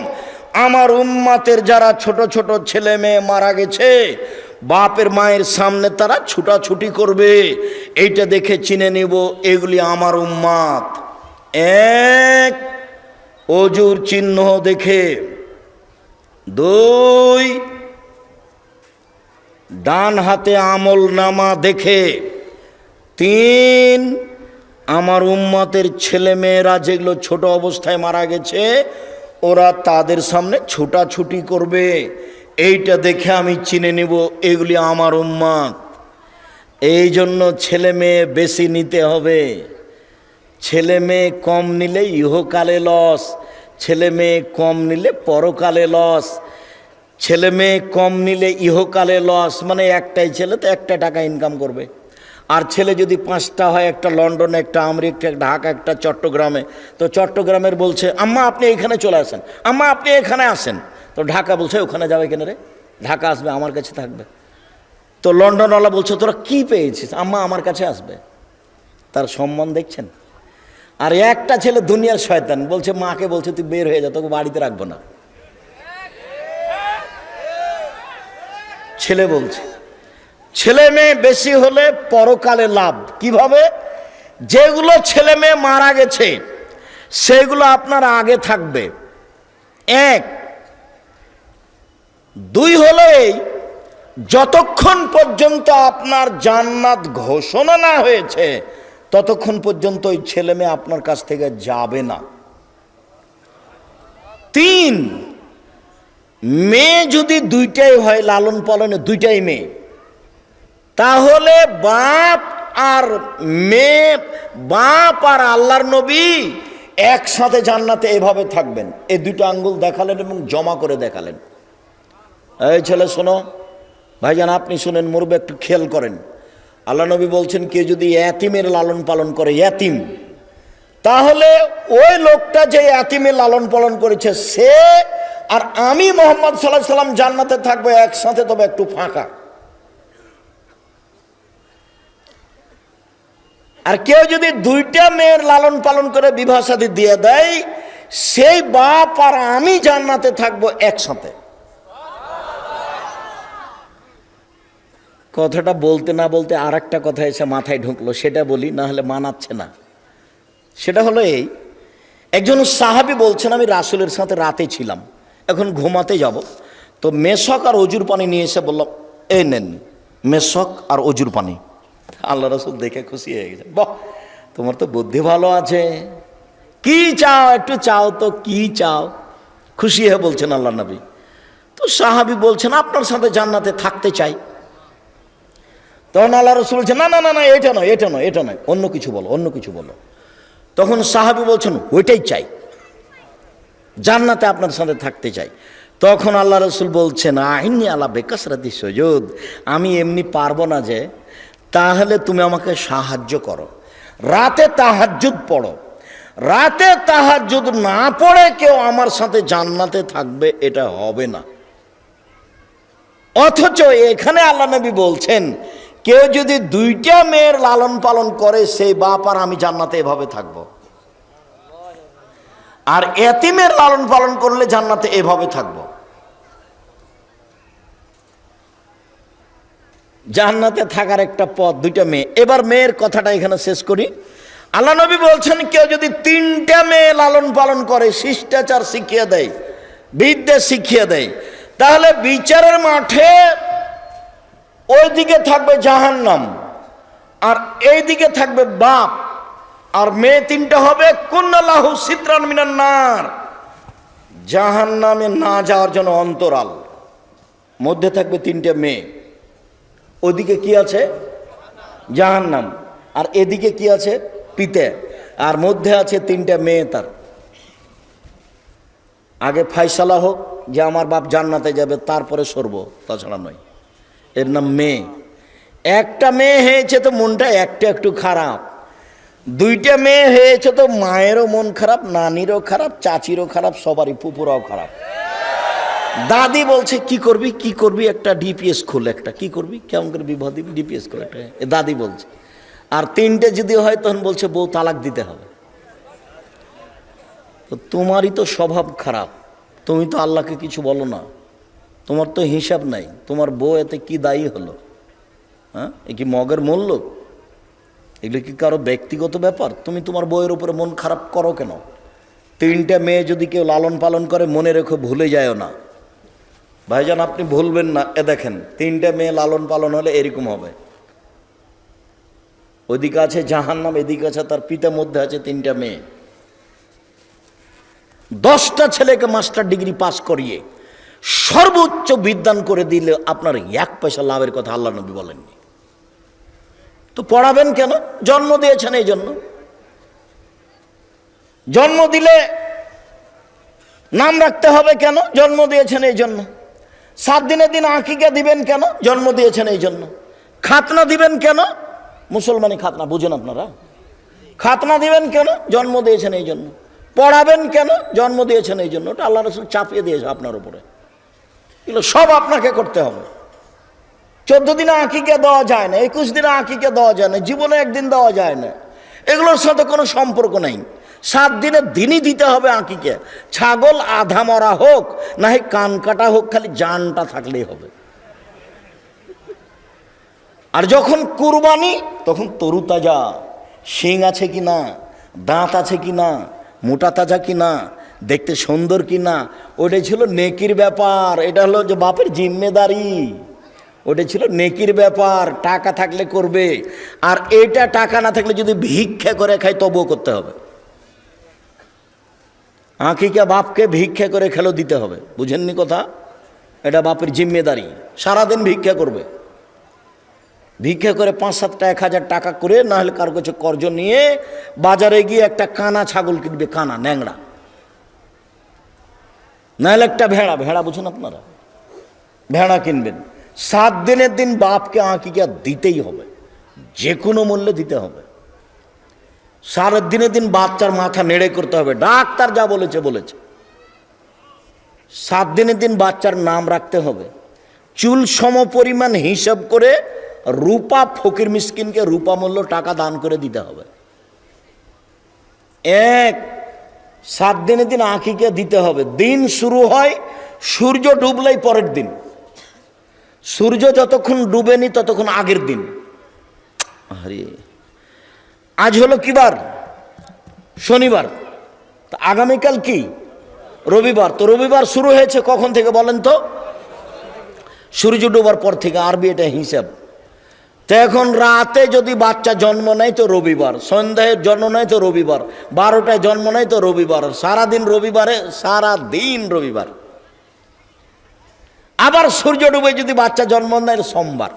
আমার উম্মতের যারা ছোট ছোট ছেলে মেয়ে মারা গেছে, বাপের মায়ের সামনে তারা ছুটাছুটি করবে, এইটা দেখে চিনে নিব এগুলি আমার উম্মত। এক, ওজুর চিহ্ন দেখে। দুই, ডান হাতে আমল নামা দেখে। তিন, আমার উম্মতের ছেলে মেয়েরা যেগুলো ছোট অবস্থায় মারা গেছে ওরা তাদের সামনে ছুটাছুটি করবে, এইটা দেখে আমি চিনে নিব এগুলি আমার উম্মত। এই জন্য ছেলে মেয়ে বেশি নিতে হবে, ছেলে মেয়ে কম নিলে ইহকালে লস, ছেলে মেয়ে কম নিলে পরকালে লস। ছেলে মেয়ে কম নিলে ইহকালে লস, মানে একটাই ছেলে তো একটা টাকা ইনকাম করবে, আর ছেলে যদি পাঁচটা হয়, একটা লন্ডনে, একটা আমেরিকা, একটা ঢাকা, একটা চট্টগ্রামে, তো চট্টগ্রামের বলছে আম্মা আপনি এখানে চলে আসেন, আম্মা আপনি এখানে আসেন, তো ঢাকা বলছে ওখানে যাবে কেন রে, ঢাকা আসবে আমার কাছে থাকবে। তো লন্ডনওয়ালা বলছে তোরা কি পেয়েছিস, আম্মা আমার কাছে আসবে। তার সম্মান দেখছেন? আর একটা ছেলে দুনিয়ার শয়তান, বলছে মাকে বলছে তুই বের হয়ে যা, তোকে বাড়িতে রাখবো না। ছেলে বলছে ছেলে মেয়ে বেশি হলে পরকালে লাভ। কিভাবে? যেগুলো ছেলে মেয়ে মারা গেছে সেগুলো আপনার আগে থাকবে। এক, দুই হলে যতক্ষণ পর্যন্ত আপনার জান্নাত ঘোষণা না হয়েছে ততক্ষণ পর্যন্ত ওই ছেলে মেয়ে আপনার কাছ থেকে যাবে না। তিন, মেয়ে যদি দুইটাই হয়, লালন পালনে দুইটাই মেয়ে, তাহলে বাপ আর মেয়ে, বাপ আর আল্লাহর নবী একসাথে জান্নাতে এভাবে থাকবেন। এই দুটো আঙ্গুল দেখালেন এবং জমা করে দেখালেন। এই ছেলে শোনো, ভাইজান আপনি শুনেন, মুরব্বি একটু খেয়াল করেন। আল্লাহ নবী বলছেন কেউ যদি এতিমের লালন পালন করে, এতিম, তাহলে ওই লোকটা যে এতিমের লালন পালন করেছে সে আর আমি মুহাম্মদ সাল্লাল্লাহু আলাইহি সাল্লাম জান্নাতে থাকবো একসাথে, তবে একটু ফাঁকা। আর কেউ যদি দুইটা মেয়ের লালন পালন করে বিবাহ শাদী দিয়ে দেয়, সেই বাপ আর আমি জান্নাতে থাকবো একসাথে। কথাটা বলতে না বলতে আর একটা কথা এসে মাথায় ঢুকলো, সেটা বলি, না হলে মানাচ্ছে না। সেটা হলো এই, একজন সাহাবী বলছেন আমি রাসূলের সাথে রাতে ছিলাম, এখন ঘুমাতে যাব, তো মেশক আর অজুর পানি নিয়ে এসে বললাম এই নেন মেশক আর অজুর পানি। আল্লাহ রাসূল দেখে খুশি হয়ে গেছে, বাহ তোমার তো বুদ্ধি ভালো আছে, কি চাও একটু চাও তো, কি চাও? খুশি হয়ে বলছেন আল্লাহ নবী। তো সাহাবী বলছেন আপনার সাথে জান্নাতে থাকতে চাই। তখন আল্লাহ রাসূল বলছেন না না না না, এটা নয় এটা নয় এটা নয়, অন্য কিছু বলো অন্য কিছু বলো। তখন সাহাবী বলছেন ওইটাই চাই, জান্নাতে আপনার সাথে থাকতে চাই। তখন আল্লাহ রাসূল বলছেন আইনি আলা বেকাসরাতি সুজুদ, আমি এমনি পারবো না যে, তাহলে তুমি আমাকে সাহায্য করো, রাতে তাহাজ্জুদ পড়ো। রাতে তাহাজ্জুদ না পড়ে কেউ আমার সাথে জান্নাতে থাকবে এটা হবে না। অথচ এখানে আল্লাহ নবী বলছেন কেউ যদি দুইটা মেয়ের লালন পালন করে সেই বাপ আর আমি জান্নাতে এভাবে থাকব, আর এতিমের লালন পালন করলে জান্নাতে এভাবে থাকব। জান্নাতে থাকার একটা পথ, দুইটা মেয়ে। এবার মেয়ের কথাটা এখানে শেষ করি। আল্লাহ নবী বলছেন কেউ যদি তিনটা মেয়ে লালন পালন করে, শিষ্টাচার শিখিয়ে দেয়, বিদ্যা শিখিয়ে দেয়, তাহলে বিচারের মাঠে ওইদিকে থাকবে জাহান্নাম আর এইদিকে থাকবে বাপ, আর মেয়ে তিনটা হবে কুন্নালাহু সিতরান মিনান নার, জাহান্নামে না যাওয়ার জন্য অন্তরাল। মধ্যে থাকবে তিনটে মেয়ে, ওদিকে কি আছে জাহান্নাম, আর এদিকে কি আছে পিতে, আর মধ্যে আছে তিনটা মেয়ে। তার আগে ফায়সালা হোক যে আমার বাপ জান্নাতে যাবে, তারপরে সরব, তাছাড়া নয়। এর নাম মেয়ে। একটা মেয়ে হয়েছে তো মনটা একটা একটু খারাপ, দুইটা মেয়ে হয়েছে তো মায়েরও মন খারাপ, নানিরও খারাপ, চাচিরও খারাপ, সবারই, ফুপুরাও খারাপ। দাদি বলছে কি করবি কি করবি, একটা ডিপিএস খোল, একটা কি করবি, কেমন করে বিবাহ দিবি, ডিপিএস খোল একটা, দাদি বলছে। আর তিনটে যদি হয় তখন বলছে বউ তালাক দিতে হবে। তো তোমারই তো স্বভাব খারাপ, তুমি তো আল্লাহকে কিছু বলো না, তোমার তো হিসাব নাই, তোমার বউ এতে কি দায়ী হলো? হ্যাঁ, এ কি মগের মূল্য? এগুলো কি কারো ব্যক্তিগত ব্যাপার? তুমি তোমার বউয়ের উপরে মন খারাপ করো কেন? তিনটা মেয়ে যদি কেউ লালন পালন করে, মনে রেখো ভুলে যায়ও না ভাইজান, আপনি ভুলবেন না। এ দেখেন তিনটা মেয়ে লালন পালন হলে এরকম হবে, ওইদিকে আছে জাহান্নাম, এদিকে আছে তার পিতা, মধ্যে আছে তিনটা মেয়ে। 10টা ছেলেকে মাস্টার ডিগ্রি পাস করিয়ে সর্বোচ্চ বিদ্যান করে দিলে আপনার 1 পয়সা লাভের কথা আল্লাহ নবী বলেননি। তো পড়াবেন কেন? জন্ম দিয়েছেন এই জন্য। জন্ম দিলে নাম রাখতে হবে কেন? জন্ম দিয়েছেন এই জন্য। 7 দিনের দিন আকিকা দিবেন কেন? জন্ম দিয়েছেন এই জন্য। খাতনা দিবেন কেন? মুসলমানি খাতনা বুঝেন আপনারা? খাতনা দিবেন কেন? জন্ম দিয়েছেন এই জন্য। পড়াবেন কেন? জন্ম দিয়েছেন এই জন্য। ওটা আল্লাহ রাসূল চাপিয়ে দিয়েছে আপনার উপরে, এগুলো সব আপনাকে করতে হবে। 14 দিনে আকিকা দেওয়া যায় না, 21 দিনে আকিকা দেওয়া যায় না, জীবনে একদিন দেওয়া যায় না, এগুলোর সাথে কোনো সম্পর্ক নাই। 7 দিনের দিনই দিতে হবে আকিকা। ছাগল আধা মরা হোক না হয় কান কাটা হোক, খালি জানটা থাকলেই হবে। আর যখন কুরবানি তখন তরু তাজা, শিং আছে কি না, দাঁত আছে কি না, মোটা তাজা কি না, দেখতে সুন্দর কি না, ওটাই ছিল নেকির ব্যাপার। এটা হলো যে বাপের জিম্মেদারি, ওটা ছিল নেকির ব্যাপার। টাকা থাকলে করবে, আর এটা টাকা না থাকলে যদি ভিক্ষা করে খায় তবুও করতে হবে। আকিকা বাপকে ভিক্ষা করে খেলো দিতে হবে, বুঝেননি কথা? এটা বাপের জিম্মেদারি, সারাদিন ভিক্ষা করবে। ভিক্ষা করে 5-7টা 1000 টাকা করে, না হলে কারো কাছে কর্জ নিয়ে বাজারে গিয়ে একটা কানা ছাগল কিনবে, কানা ন্যাংরা, না হলে একটা ভেড়া, ভেড়া বুঝুন আপনারা, ভেড়া কিনবেন। 7 দিনের দিন বাপকে আঁকিকা দিতেই হবে, যে কোনো মূল্যে দিতে হবে। 7 দিনের দিন বাচ্চার মাথা নেড়ে করতে হবে, ডাক্তার যা বলেছে বলেছে। 7 দিনের দিন বাচ্চার নাম রাখতে হবে, চুল সম পরিমাণ হিসাব করে রূপা ফকির মিসকিনকে রূপা মূল্য টাকা দান করে দিতে হবে। 7 দিনের দিন আঁকিকে দিতে হবে। দিন শুরু হয় সূর্য ডুবলেই পরের দিন, সূর্য যতক্ষণ ডুবেনি ততক্ষণ আগের দিন। আরে আজ হলো কি বার? শনিবার। তা আগামীকাল কি? রবিবার। তো রবিবার শুরু হয়েছে কখন থেকে বলেন তো? সূর্য ডোবার পর থেকে, আরবি এটা হিসাব। তো এখন রাতে যদি বাচ্চা জন্ম নেয় তো রবিবার, সন্ধ্যায় জন্ম নেয় তো রবিবার, 12টায় জন্ম নেয় তো রবিবার, সারাদিন রবিবারে, সারাদিন রবিবার। আবার সূর্য ডুবে যদি বাচ্চা জন্ম নেয় সোমবার।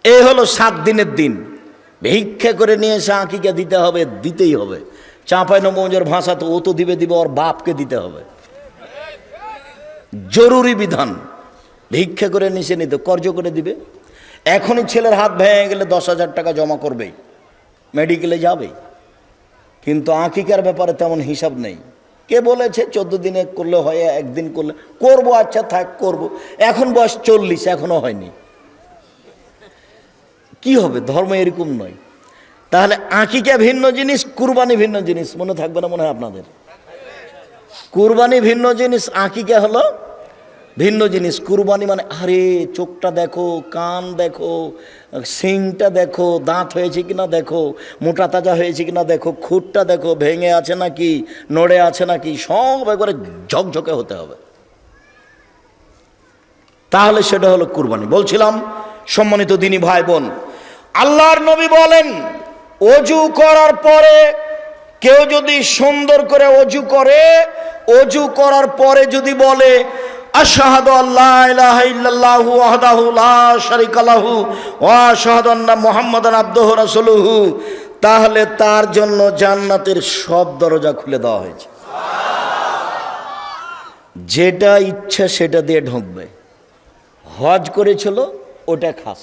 এই হলো 7 দিনের দিন। ভিক্ষা করে নিয়ে এসে আঁকিকে দিতে হবে, দিতেই হবে। চাঁপাইনবাবগঞ্জের ভাষা তো ও তো দিবে, ওর বাপকে দিতে হবে, জরুরি বিধান। ভিক্ষা করে নিচে নিতে, কর্জ করে দিবে। এখনই ছেলের হাত ভেঙে গেলে 10,000 টাকা জমা করবেই, মেডিকেলে যাবে। কিন্তু আঁকিকার ব্যাপারে তেমন হিসাব নেই। কে বলেছে 14 দিনে করলে হয়, একদিন করলে করবো, আচ্ছা থাক করব। এখন বয়স 40, এখনো হয়নি, কি হবে? ধর্ম এরকম নয়। তাহলে আঁকিকা ভিন্ন জিনিস, কুরবানি ভিন্ন জিনিস। মনে থাকবে না মনে হয় আপনাদের? কুরবানি ভিন্ন জিনিস, আঁকিকা হলো ভিন্ন জিনিস। কুরবানি মানে আরে চোখটা দেখো, কান দেখো, শিংটা দেখো, দাঁত হয়েছে কিনা দেখো, মোটা তাজা হয়েছে কিনা দেখো, খুঁটটা দেখো ভেঙে আছে নাকি, নড়ে আছে নাকি, সব একবারে ঝকঝকে হতে হবে। তাহলে সেটা হলো কুরবানি। বলছিলাম সম্মানিত দিনী ভাই বোন, আল্লাহর নবী বলেন, অজু করার পরে কেউ যদি সুন্দর করে অজু করে, অজু করার পরে যদি বলে আশহাদু আল্লা ইলাহা ইল্লাল্লাহু ওয়াহদাহু লা শারীকা লাহু ওয়া আশহাদু আন্না মুহাম্মাদান আবদুহু রাসূলুহু, তাহলে তার জন্য জান্নাতের সব দরজা খুলে দেওয়া হয়েছে। যেটা ইচ্ছা সেটা দিয়ে ঢুকবে। হজ করেছিল ওটা খাস,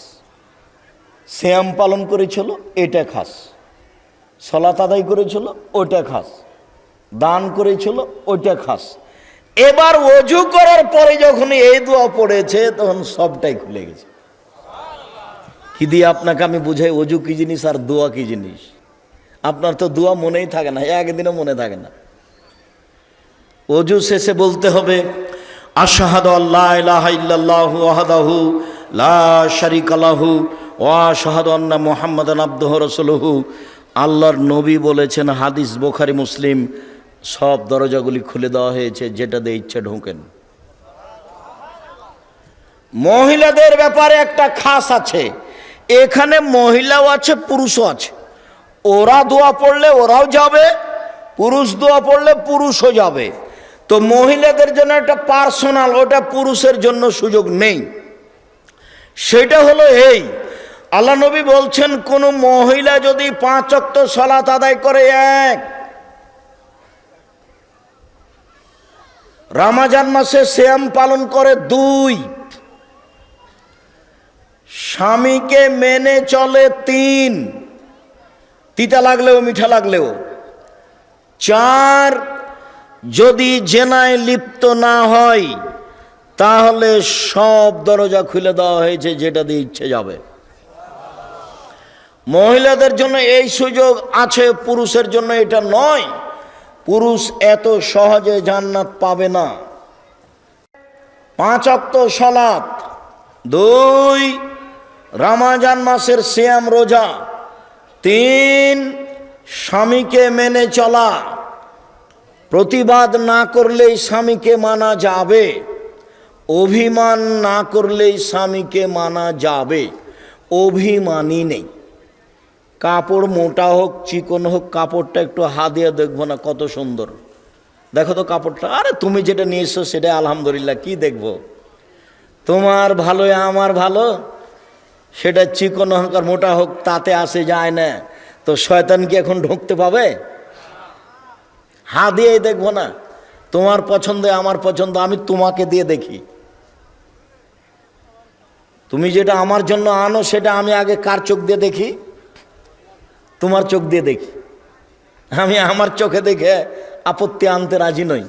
সিয়াম পালন করেছিল এটা খাস, সালাত আদায় করেছিল ওটা খাস, দান করেছিল ওটা খাস। এবার ওযু করার পরে যখন এই দোয়া পড়েছে তখন সবটাই খুলে গেছে। কি দিয়ে আপনাকে আমি বুঝাই ওযু কি জিনিস আর দোয়া কি জিনিস? আপনার তো দোয়া মনেই থাকে না, একদিনও মনে থাকে না। ওযু শেষে বলতে হবে আশহাদু আল্লা ইলাহা ইল্লাল্লাহু ওয়াহদাহু লা শারীকা লাহু ওয়া আশহাদু আন্না মুহাম্মাদান আবদুহু রাসূলুহু। আল্লাহর নবী বলেছেন, হাদিস বুখারী মুসলিম, সব দরজাগুলি খুলে দেওয়া হয়েছে, যেটা দিয়ে ইচ্ছে ঢোকেন। মহিলাদের ব্যাপারে একটা খাস আছে, এখানে মহিলাও আছে পুরুষও আছে। ওরা দোয়া পড়লে ওরাও যাবে, পুরুষ দোয়া পড়লে পুরুষও যাবে। তো মহিলাদের জন্য একটা পার্সোনাল, ওটা পুরুষের জন্য সুযোগ নেই। সেটা হলো এই, আল্লাহ নবী বলছেন, কোন মহিলা যদি 5 ওয়াক্ত সালাত আদায় করে, 1, রমজান মাসে সিয়াম পালন করে, 2, স্বামীকে মেনে চলে, 3, তিতা লাগলেও মিঠা লাগলেও, 4, যদি জেনায় লিপ্ত না হয়, তাহলে সব দরজা খুলে দেওয়া হয়েছে, যেটা দিয়ে ইচ্ছে যাবে। মহিলাদের জন্য এই সুযোগ আছে, পুরুষের জন্য এটা নয়। পুরুষ এত সহজে জান্নাত পাবে না। 5 ওয়াক্ত সালাত, 2 রমজান মাসের সিয়াম রোজা, 3 স্বামীকে মেনে চলা, প্রতিবাদ না করলেই স্বামীকে মানা যাবে, অভিমান না করলেই স্বামীকে মানা যাবে। অভিমানী নেই। কাপড় মোটা হোক চিকন হোক, কাপড়টা একটু হাত দিয়ে দেখবো না কত সুন্দর, দেখো তো কাপড়টা, আরে তুমি যেটা নিয়ে এসছো সেটা আলহামদুলিল্লাহ, কি দেখবো, তোমার ভালো আমার ভালো, সেটা চিকন হোক আর মোটা হোক তাতে আসে যায় না। তো শয়তান কি এখন ঢুকতে পাবে? হা দিয়েই দেখবো না, তোমার পছন্দ আমার পছন্দ, আমি তোমাকে দিয়ে দেখি। তুমি যেটা আমার জন্য আনো সেটা আমি আগে কার চোখ দিয়ে দেখি? তোমার চোখ দিয়ে দেখি। আমি আমার চোখে দেখে আপত্তি আনতে রাজি নই।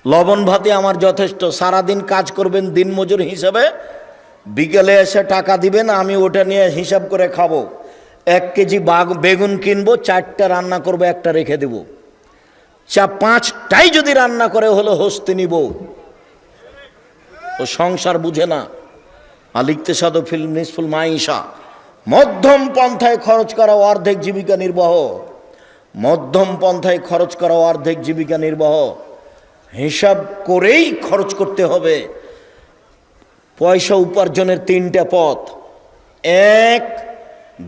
লবণ ভাতে আমার যথেষ্ট। সারাদিন কাজ করবেন দিনমজুর হিসাবে, বিকেলে এসে টাকা দিবেন, আমি ওটা নিয়ে হিসাব করে খাবো। 1 কেজি বেগুন কিনবো, 4টা রান্না করবো, 1টা রেখে দেব। 5টাই যদি রান্না করে হলো হস্তিনী বউ। ও সংসার বুঝে না। আলিকতে সাদো ফিল নিসফুল মাইশা, মধ্যম পন্থায় খরচ করা অর্ধেক জীবিকা নির্বাহ। মধ্যম পন্থায় খরচ করা অর্ধেক জীবিকা নির্বাহ। হিসাব করেই খরচ করতে হবে। পয়সা উপার্জনের 3টা পথ। 1,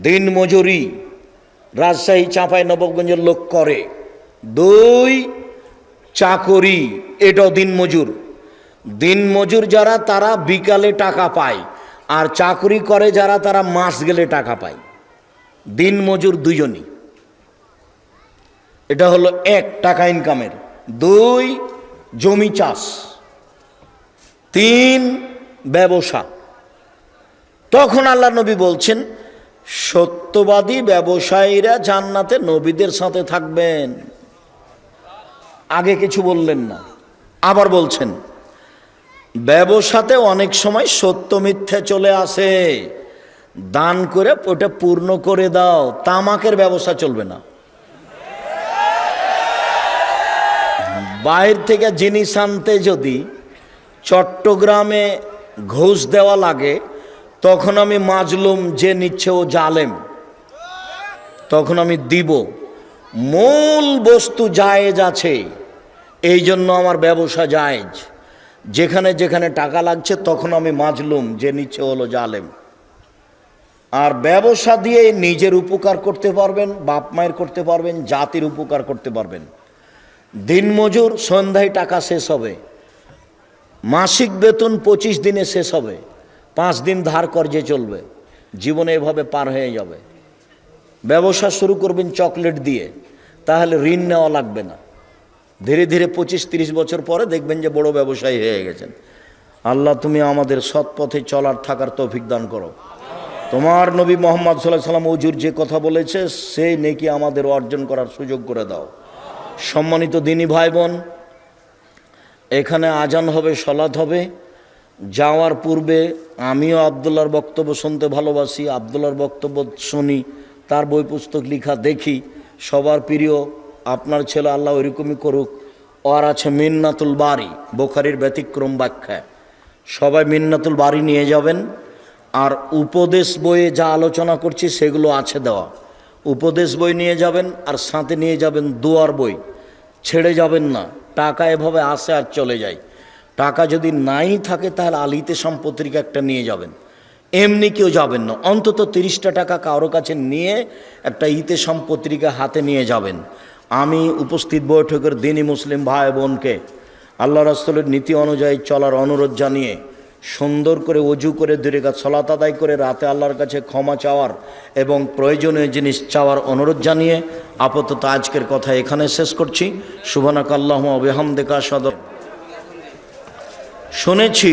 দিন মজুরি, রাজশাহী চাঁপাই নবাবগঞ্জের লোক করে। 2, চাকরি, এটাও দিনমজুর। দিনমজুর যারা তারা বিকালে টাকা পায়, আর চাকরি করে যারা তারা মাস গেলে টাকা পায়। দিনমজুর দুজনই। এটা হলো 1, টাকা ইনকামের। 2, জমি চাষ। 3, ব্যবসা। তখন আল্লাহ নবী বলছেন, সত্যবাদী ব্যবসায়ীরা জান্নাতে নবীদের সাথে থাকবেন। আগে কিছু বললেন না, আবার বলছেন ব্যবসাতে অনেক সময় সত্য মিথ্যে চলে আসে, দান করে ওটা পূর্ণ করে দাও। তামাকের ব্যবসা চলবে না। বাইরে থেকে জিনিস আনতে যদি চট্টগ্রামে ঘুষ দেওয়া লাগে, তখন আমি মাজলুম, যে নিচ্ছে ও জালেম, তখন আমি দিব। মূল বস্তু জায়েজ আছে, এই জন্য আমার ব্যবসা জায়েজ। যেখানে যেখানে টাকা লাগছে তখন আমি মাজলুম, যে নিচ্ছে হলো জালেম। আর ব্যবসা দিয়ে নিজের উপকার করতে পারবেন, বাপ মায়ের করতে পারবেন, জাতির উপকার করতে পারবেন। দিনমজুর, সন্ধ্যায় টাকা শেষ হবে। মাসিক বেতন 25 দিনে শেষ হবে। 5 দিন ধার কর্জে চলবে, জীবনে এভাবে পার হয়ে যাবে। ব্যবসা শুরু করবেন চকলেট দিয়ে, তাহলে ঋণ নেওয়া লাগবে না। ধীরে ধীরে 25-30 বছর পরে দেখবেন যে বড় ব্যবসায়ী হয়ে গেছেন। আল্লাহ তুমি আমাদের সৎ পথে চলার থাকার তৌফিক দান করো। তোমার নবী মোহাম্মদ সাল্লাল্লাহু আলাইহি ওয়াসাল্লাম হুজুর যে কথা বলেছে সেই নেকি আমাদের অর্জন করার সুযোগ করে দাও। সম্মানিত দিনী ভাই বোন, এখানে আজান হবে, সলাত হবে। যাওয়ার পূর্বে আমিও আবদুল্লাহর বক্তব্য শুনতে ভালোবাসি, আবদুল্লাহর বক্তব্য শুনি, তার বই পুস্তক লেখা দেখি। সবার প্রিয় আপনার ছেলে, আল্লাহ ওইরকমই করুক। আর আছে মিন্নাতুল বারি, বুখারীর ব্যতিক্রম ব্যাখ্যা। সবাই মিন্নাতুল বারি নিয়ে যাবেন। আর উপদেশ বইয়ে যা আলোচনা করছি সেগুলো আছে দেওয়া। উপদেশ বই নিয়ে যাবেন, আর সাথে নিয়ে যাবেন দোয়ার বই। ছেড়ে যাবেন না। টাকা এভাবে আসে আর চলে যায়। টাকা যদি নাই থাকে তাহলে আলিতে সম্পত্তিকে একটা নিয়ে যাবেন। এমনি কেউ যাবেন না। অন্তত 30টা টাকা কারো কাছে নিয়ে একটা ইতে সম্পত্তিকে হাতে নিয়ে যাবেন। আমি উপস্থিত বৈঠকের দিনী মুসলিম ভাই বোনকে আল্লাহ রাসূলের নীতি অনুযায়ী চলার অনুরোধ জানিয়ে, সুন্দর করে ওযু করে 2 রাকাত সালাত আদায় করে রাতে আল্লাহর কাছে ক্ষমা চাওয়ার এবং প্রয়োজনীয় জিনিস চাওয়ার অনুরোধ জানিয়ে আপাতত আজকের কথা এখানে শেষ করছি। সুবহানাকাল্লাহুম্মা ওয়া বিহামদিকা আশহাদু। শুনেছি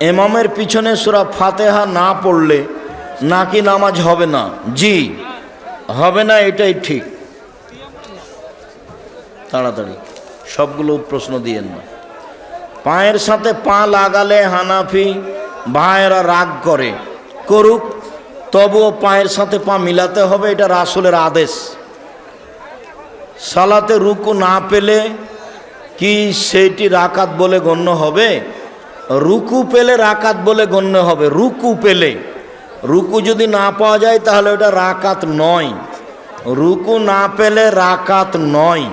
ইমামের পিছনে সূরা ফাতিহা না পড়লে নাকি নামাজ হবে না। জি, হবে না, এটাই ঠিক। তাড়াতাড়ি সবগুলো প্রশ্ন দিয়েন না। পায়ের সাথে পা লাগালে হানাফি ভাইয়েরা রাগ করে, করুক, তবুও পায়ের সাথে পা মিলাতে হবে, এটা রাসূলের আদেশ। সালাতে রুকু না পেলে কি সেইটি রাকাত বলে গণ্য হবে? রুকু পেলে রাকাত বলে গণ্য হবে। রুকু পেলে, রুকু যদি না পাওয়া যায় তাহলে ওটা রাকাত নয়। রুকু না পেলে রাকাত নয়।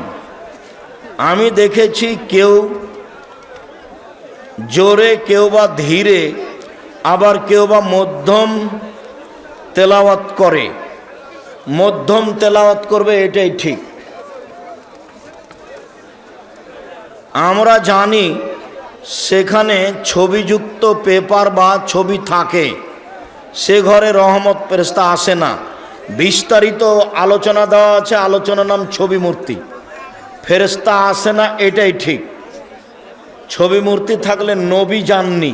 আমি দেখেছি কেউ জোরে, কেউ বা ধীরে, আবার কেউ বা মধ্যম তেলাওয়াত করে। মধ্যম তেলাওয়াত করবে, এটাই ঠিক। আমরা জানি সেখানে ছবিযুক্ত পেপার বা ছবি থাকে, সে ঘরে রহমত ফেরেশতা আসে না। বিস্তারিত আলোচনা দেওয়া আছে, আলোচনার নাম ছবি মূর্তি। ফেরেশতা আসে না এটাই ঠিক। ছবি মূর্তি থাকলে নবী যাননি,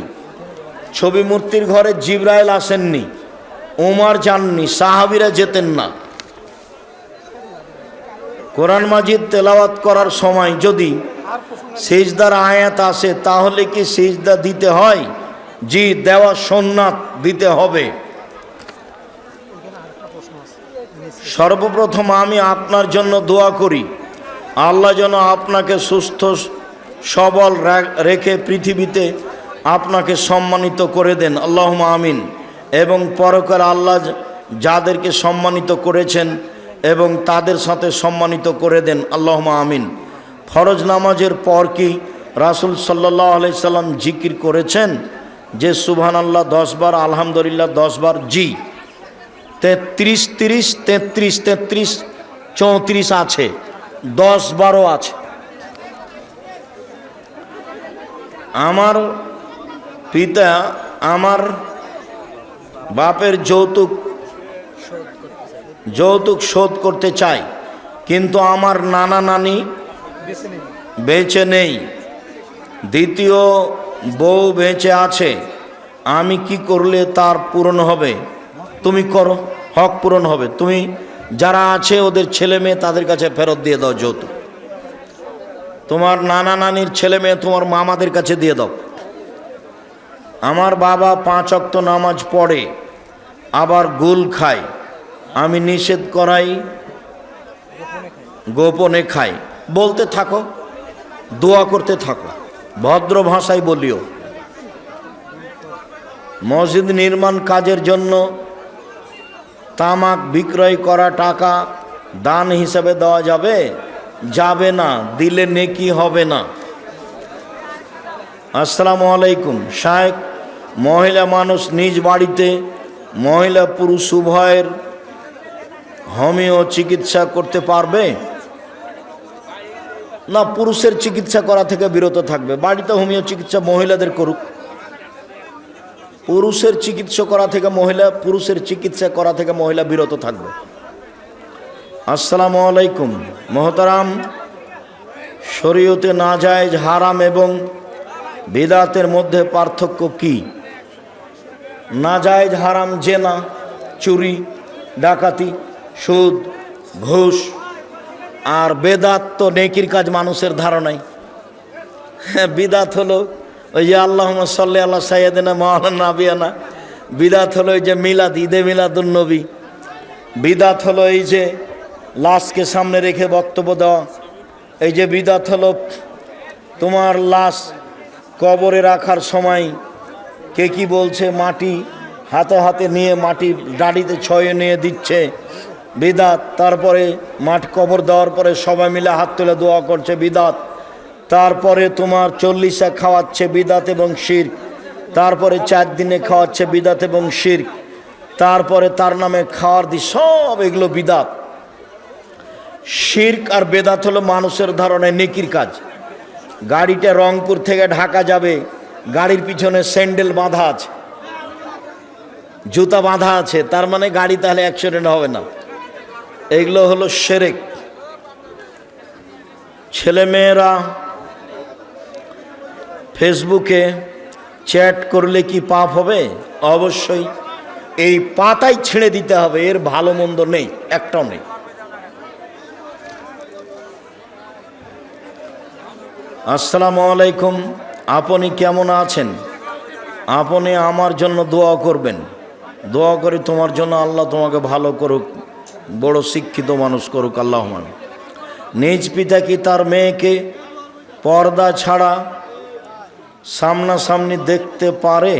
ছবি মূর্তির ঘরে জিবরাইল আসেননি, ওমর যাননি, সাহাবীরা যেতেন না। কোরআন মাজিদ তেলাওয়াত করার সময় যদি সিজদার আয়াত আসে তাহলে কি সিজদা দিতে হয়? জি, দেওয়া সুন্নাত, দিতে হবে। সর্বপ্রথম আমি আপনার জন্য দোয়া করি, আল্লাহ যেন আপনাকে সুস্থ সবল রেখে পৃথিবীতে আপনাকে সম্মানিত করে দেন, আল্লাহুম্মা আমিন। এবং পরকালে আল্লাহ যাদেরকে সম্মানিত করেছেন এবং তাদের সাথে সম্মানিত করে দেন, আল্লাহুম্মা আমিন। ফরজ নামাজের পর কি রাসূল সাল্লাল্লাহু আলাইহি সাল্লাম জিকির করেছেন যে সুবহানাল্লাহ 10 বার, আলহামদুলিল্লাহ 10 বার? জি। 33, 30, 33, 33, 34 আছে, 10 বারও আছে। আমার পিতা আমার বাপের যৌতুক শোধ করতে চায়, কিন্তু আমার নানা নানি বেঁচে নেই, দ্বিতীয় বউ বেঁচে আছে, আমি কি করলে তার পূরণ হবে? তুমি করো, হক পূরণ হবে। তুমি যারা আছে ওদের ছেলে মেয়ে তাদের কাছে ফেরত দিয়ে দাও যৌতুক। তোমার নানা নানির ছেলে মেয়ে তোমার মামাদের কাছে দিয়ে দাও। আমার বাবা 5 ওয়াক্ত নামাজ পড়ে, আবার গুল খায়, আমি নিষেধ করাই গোপনে খাই। বলতে থাকো, দোয়া করতে থাকো, ভদ্র ভাষায় বলিও। মসজিদ নির্মাণ কাজের জন্য তামাক বিক্রয় করা টাকা দান হিসাবে দেওয়া যাবে? যাবে না, দিলে নেকি হবে না। আসসালামু আলাইকুম শায়েখ, মহিলা মানুষ নিজ বাড়িতে মহিলা পুরুষ উভয়ের হোমিও চিকিৎসা করতে পারবে? না, পুরুষের চিকিৎসা করা থেকে বিরত থাকবে। বাড়িতে হোমিও চিকিৎসা মহিলাদের করুক, পুরুষের চিকিৎসা করা থেকে মহিলা বিরত থাকবে। আসসালামু আলাইকুম মোহতারাম, শরীয়তে নাজায়েজ হারাম এবং বিদআতের মধ্যে পার্থক্য কি? নাজায়েজ হারাম জেনা, চুরি, ডাকাতি, সুদ, ঘুষ। আর বেদাত তো নেকির কাজ মানুষের ধারণাই। বিদাত হলো ওই যে আল্লাহুম্মা সাল্লি আলা সাইয়্যিদিনা মাওলানা নাবিয়ানা। বিদাত হলো এই যে মিলাদ, ঈদে মিলাদুন নবী। বিদাত হলো এই যে লাশকে সামনে রেখে বক্তব্য দেওয়া। এই যে বিদাত হলো তোমার লাশ কবরে রাখার সময় কে কি বলছে, মাটি হাতে হাতে নিয়ে মাটি দাড়িতে ছয়ে নিয়ে দিচ্ছে, বিদাত। তারপরে মাঠ কবর দেওয়ার পরে সবাই মিলে হাত তুলে দোয়া করছে, বিদাত। তারপরে তোমার 40 খাওয়াচ্ছে, বিদাত এবং শিরক। তারপরে 4 দিনে খাওয়াচ্ছে, বিদাত এবং শিরক। তারপরে তার নামে খাওয়ার দি, সব এগুলো বিদাত। শিরক আর বেদাত হলো মানুষের ধারণায় নেকির কাজ। গাড়িটা রংপুর থেকে ঢাকা যাবে, গাড়ির পিছনে স্যান্ডেল বাঁধা আছে, জুতা বাঁধা আছে, তার মানে গাড়ি তাহলে অ্যাক্সিডেন্ট হবে না। এগুলো হলো শিরক। ছেলেমেয়েরা ফেসবুকে চ্যাট করলে কি পাপ হবে? অবশ্যই। এই পাতাই ছেড়ে দিতে হবে, এর ভালো মন্দ নেই, একটাও নেই। আসসালামু আলাইকুম, আপনি কেমন আছেন? আপনি আমার জন্য দোয়া করবেন। দোয়া করি তোমার জন্য, আল্লাহ তোমাকে ভালো করুক, বড় শিক্ষিত মানুষ করুক, আল্লাহুম্মা। নিজ পিতা কি তার মেয়েকে পর্দা ছাড়া সামনাসামনি দেখতে পারে?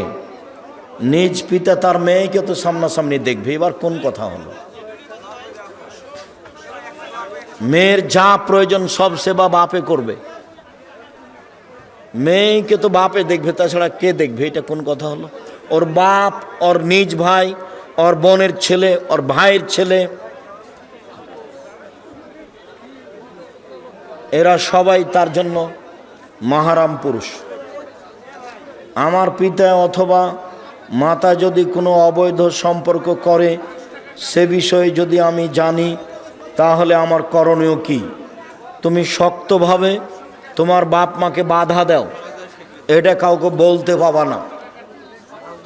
নিজ পিতা তার মেয়েকে তো সামনাসামনি দেখবে। এবার কোন কথা হলো? মেয়ের যা প্রয়োজন সব সেবা বাপে করবে, মেয়েকে তো বাপে দেখবে, তাছাড়া কে দেখবে? এটা কোন কথা হলো? ওর বাপ, ওর নিজ ভাই, ওর বোনের ছেলে, ওর ভাইয়ের ছেলে, এরা সবাই তার জন্য মাহারাম পুরুষ। আমার পিতা অথবা মাতা যদি কোনো অবৈধ সম্পর্ক করে সে বিষয়ে যদি আমি জানি তাহলে আমার করণীয় কি? তুমি শক্তভাবে তোমার বাপ মাকে বাধা দাও, এটা কাউকে বলতে পাবা না,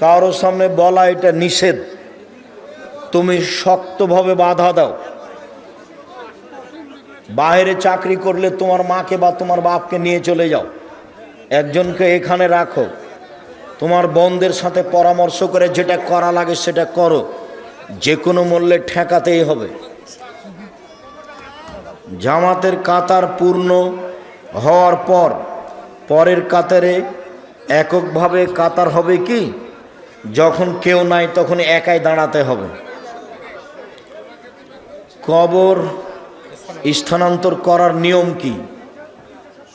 কারোর সামনে বলা এটা নিষেধ। তুমি শক্তভাবে বাধা দাও। বাইরে চাকরি করলে তোমার মাকে বা তোমার বাপকে নিয়ে চলে যাও, একজনকে এখানে রাখো, তোমার বোনদের সাথে পরামর্শ করে যেটা করা লাগে সেটা করো, যে কোনো মূল্যে ঠেকাতেই হবে। জামাতের কাতার পূর্ণ হওয়ার পর পরের কাতারে এককভাবে কাতার হবে কি? যখন কেউ নাই তখন একাই দাঁড়াতে হবে। কবর স্থানান্তর করার নিয়ম কি?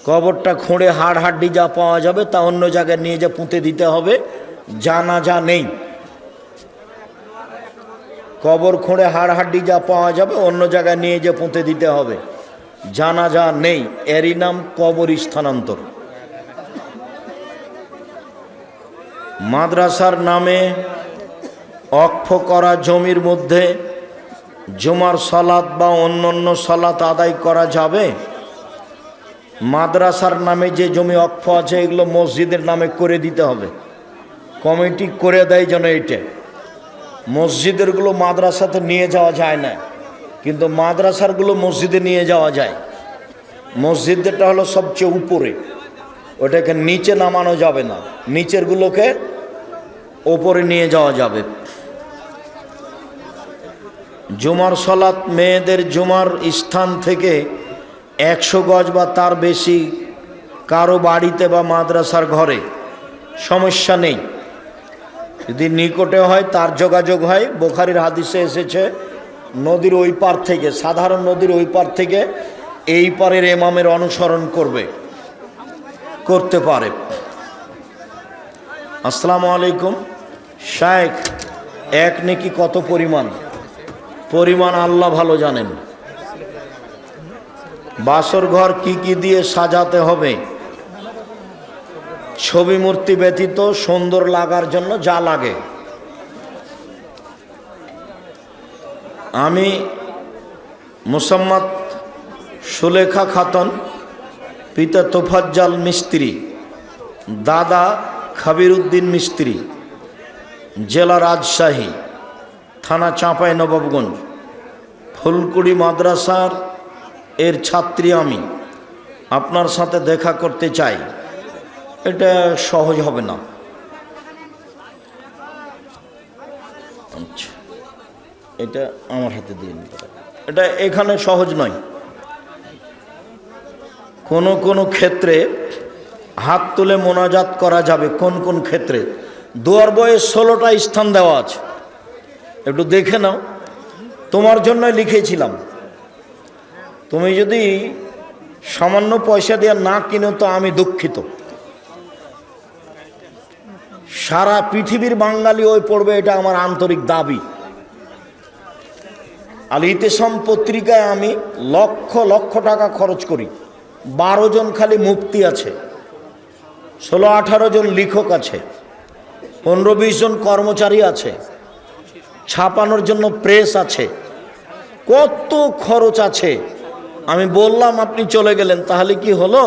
কবরটা খুঁড়ে হাড় হাড্ডি যা পাওয়া যাবে তা অন্য জায়গায় নিয়ে যা পুঁতে দিতে হবে, জানাজা নেই। কবর খুঁড়ে হাড় হাড্ডি যা পাওয়া যাবে অন্য জায়গায় নিয়ে যে পুঁতে দিতে হবে, জানাজা নেই। এরই নাম কবর স্থানান্তর। মাদ্রাসার নামে অক্ষ করা জমির মধ্যে জুমার সালাত বা অন্যান্য সালাত আদায় করা যাবে? মাদ্রাসার নামে যে জমি অক্ষ আছে এগুলো মসজিদের নামে করে দিতে হবে, কমিটি করে দেয় যেন। এটা মসজিদেরগুলো মাদ্রাসাতে নিয়ে যাওয়া যায় না, কিন্তু মাদ্রাসারগুলো মসজিদে নিয়ে যাওয়া যায়। মসজিদটা হলো সবচেয়ে উপরে, ওটাকে নিচে নামানো যাবে না, নিচেরগুলোকে ওপরে নিয়ে যাওয়া যাবে। জুমার সালাত মেয়েদের জুমার স্থান থেকে 100 গজ বা তার বেশি কারো বাড়িতে বা মাদ্রাসার ঘরে সমস্যা নেই। যদি নিকটে হয় তার যোগাযোগ হয়। বুখারীর হাদিসে এসেছে নদীর ওই পার থেকে, সাধারণ নদীর ওই পার থেকে এই পারের ইমামের অনুসরণ করতে পারে। আসসালামু আলাইকুম শায়েখ, এক নেকি কত পরিমাণ আল্লাহ ভালো জানেন। বাসর ঘর কি কি দিয়ে সাজাতে হবে? ছবি মূর্তি ব্যতীত সুন্দর লাগার জন্য যা লাগে। আমি মুসাম্মাদ সুলেখা খাতুন, পিতা তোফাজ্জল মিস্ত্রি, দাদা খাবির উদ্দিন মিস্ত্রি, জেলা রাজশাহী, থানা চাঁপাইনবাবগঞ্জ, ফুলকুড়ি মাদ্রাসার এর ছাত্রী আমি আপনার সাথে দেখা করতে চাই। এটা সহজ হবে না। আচ্ছা, এটা আমার হাতে দিয়ে নিতে হবে। এটা এখানে সহজ নয়। কোনো ক্ষেত্রে হাত তুলে মোনাজাত করা যাবে। কোন ক্ষেত্রে? দুয়ার বইয়ে 16টা স্থান দেওয়া আছে, একটু দেখে নাও। তোমার জন্য লিখেছিলাম, তুমি যদি সামান্য পয়সা দিয়ে না কিনো তো আমি দুঃখিত। সারা পৃথিবীর বাঙালি ওই পড়বে, এটা আমার আন্তরিক দাবি। আল ইতিসাম পত্রিকায় আমি লক্ষ টাকা খরচ করি। 12 জন খালি মুফতি আছে, 16-18 জন লেখক আছে, 15-20 জন কর্মচারী আছে, ছাপানোর জন্য প্রেস আছে, কত খরচ আছে। আমি বললাম, আপনি চলে গেলেন, তাহলে কি হলো?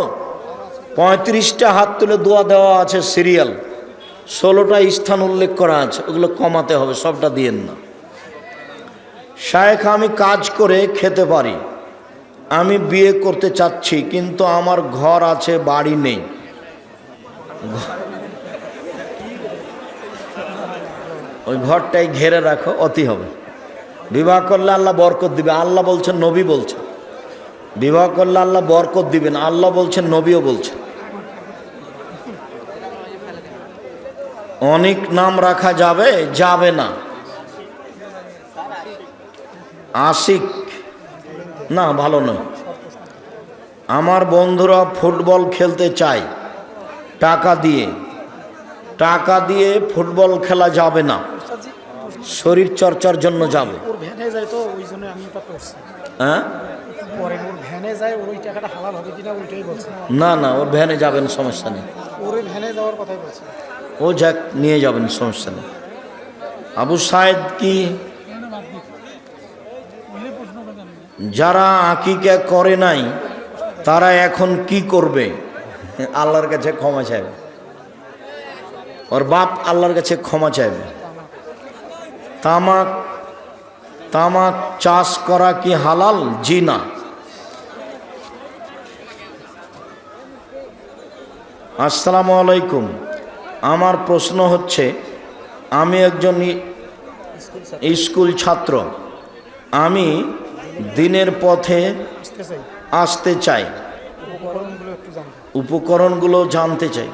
35টা হাত তুলে দোয়া দেওয়া আছে সিরিয়াল, 16টা স্থান উল্লেখ করা আছে, ওগুলো কমাতে হবে, সবটা দিয়েন না। শায়েখ, আমি কাজ করে খেতে পারি, আমি বিয়ে করতে চাচ্ছি, কিন্তু আমার ঘর আছে বাড়ি নেই। ওই ঘরটাই ঘেরে রাখো, অতি হবে। বিবাহ করলে আল্লাহ বরকত দিবে, আল্লাহ বলছেন, নবী বলছেন। বিবাহ করলে আল্লাহ বরকত দিবেন, আল্লাহ বলছেন, নবীও বলছেন। অনেক নাম রাখা যাবে না। আশিক না, ভালো নয়। আমার বন্ধুরা ফুটবল খেলতে চায়, টাকা দিয়ে ফুটবল খেলা যাবে না, শরীর চর্চার জন্য যাবে। হ্যাঁ, না, ওর ভ্যানে যাবেন, সমস্যা নেই। ও যাক, নিয়ে যাবেন, সমস্যা নেই। আবু সাইদ কি যারা আকিকা করে নাই তারা এখন কি করবে? আল্লাহর কাছে ক্ষমা চাইবে, ওর বাপ আল্লাহর কাছে ক্ষমা চাইবে। তামাক তামাক চাষ করা কি হালাল? জি না। আসসালামু আলাইকুম। আমার প্রশ্ন হচ্ছে, আমি একজন স্কুল ছাত্র, আমি দিনের পথে আসতে চাই, উপকরণগুলো জানতে চাই।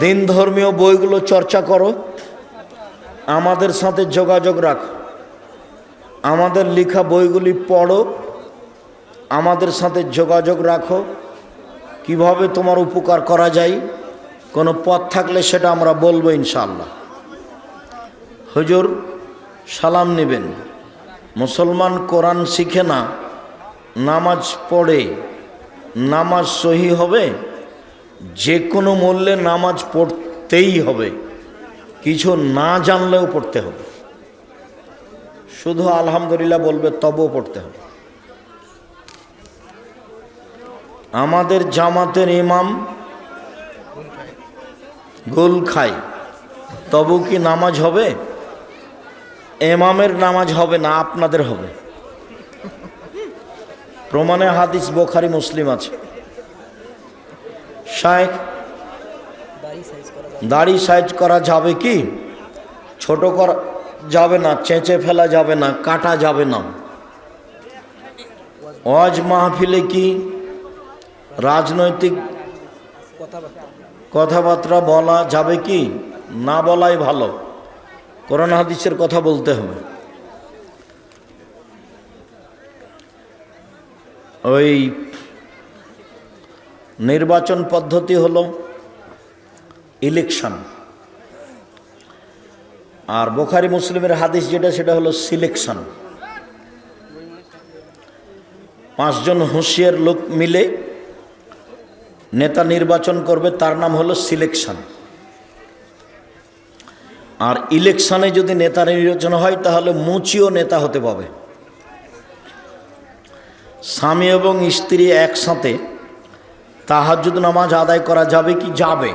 দিন ধর্মীয় বইগুলো চর্চা করো, আমাদের সাথে যোগাযোগ রাখো, আমাদের লেখা বইগুলি পড়ো, আমাদের সাথে যোগাযোগ রাখো। কিভাবে তোমার উপকার করা যায়, কোনো পথ থাকলে সেটা আমরা বলবো ইনশাআল্লাহ। হুজুর সালাম নেবেন। মুসলমান কোরআন শিখে না, নামাজ পড়ে নামাজ সহি হবে? যে কোনো মূল্যে নামাজ পড়তেই হবে, কিছু না জানলেও পড়তে হবে। শুধু আলহামদুলিল্লাহ বলবে, তবুও পড়তে হবে। আমাদের জামাতের ইমাম গোল খায়, তবু কি নামাজ হবে? ইমামের নামাজ হবে না, আপনাদের হবে। প্রমাণে হাদিস বুখারী মুসলিম আছে। শায়েখ, দাড়ি সাইজ করা যাবে কি? ছোট করা যাবে না, চেঁচে ফেলা যাবে না, কাটা যাবে না। ওয়াজ মাহফিলে কি রাজনৈতিক কথাবার্তা বলা যাবে কি? না বলাই ভালো, কোরআন হাদিসের কথা বলতে হবে। ওই নির্বাচন পদ্ধতি হলো ইলেকশন, আর বুখারী মুসলিমের হাদিস যেটা, সেটা হলো সিলেকশন। 5 জন হুঁশিয়ার লোক মিলে নেতা নির্বাচন করবে, তার নাম হলো সিলেকশন। আর ইলেকশনে যদি নেতা নির্বাচন হয় তাহলে মুচিও নেতা হতে পাবে। স্বামী এবং স্ত্রী একসাথে তাহাজ্জুদ নামাজ আদায় করা যাবে কি? যাবে।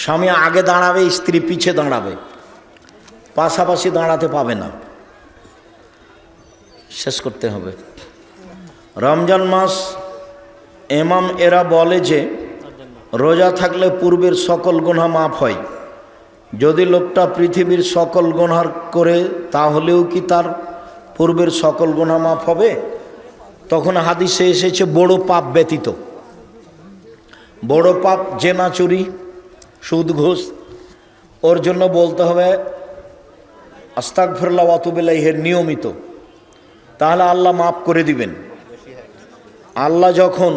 স্বামী আগে দাঁড়াবে, স্ত্রী পিছে দাঁড়াবে, পাশাপাশি দাঁড়াতে পাবে না। শেষ করতে হবে। রমজান মাস ইমাম এরা বলে যে রোজা থাকলে পূর্বের সকল গুনাহ মাফ হয়। যদি লোকটা পৃথিবীর সকল গুনাহ করে তাহলেও কি তার পূর্বের সকল গুনাহ মাফ হবে? তখন হাদিসে এসেছে বড় পাপ ব্যতীত। বড় পাপ জেনা, চুরি, সুদ, ঘুষ, ওর জন্য বলতে হবে আস্তাগফিরুল্লাহ ওয়া আতুবু ইলাইহি নিয়মিত, তাহলে আল্লাহ মাফ করে দিবেন। আল্লাহ যখন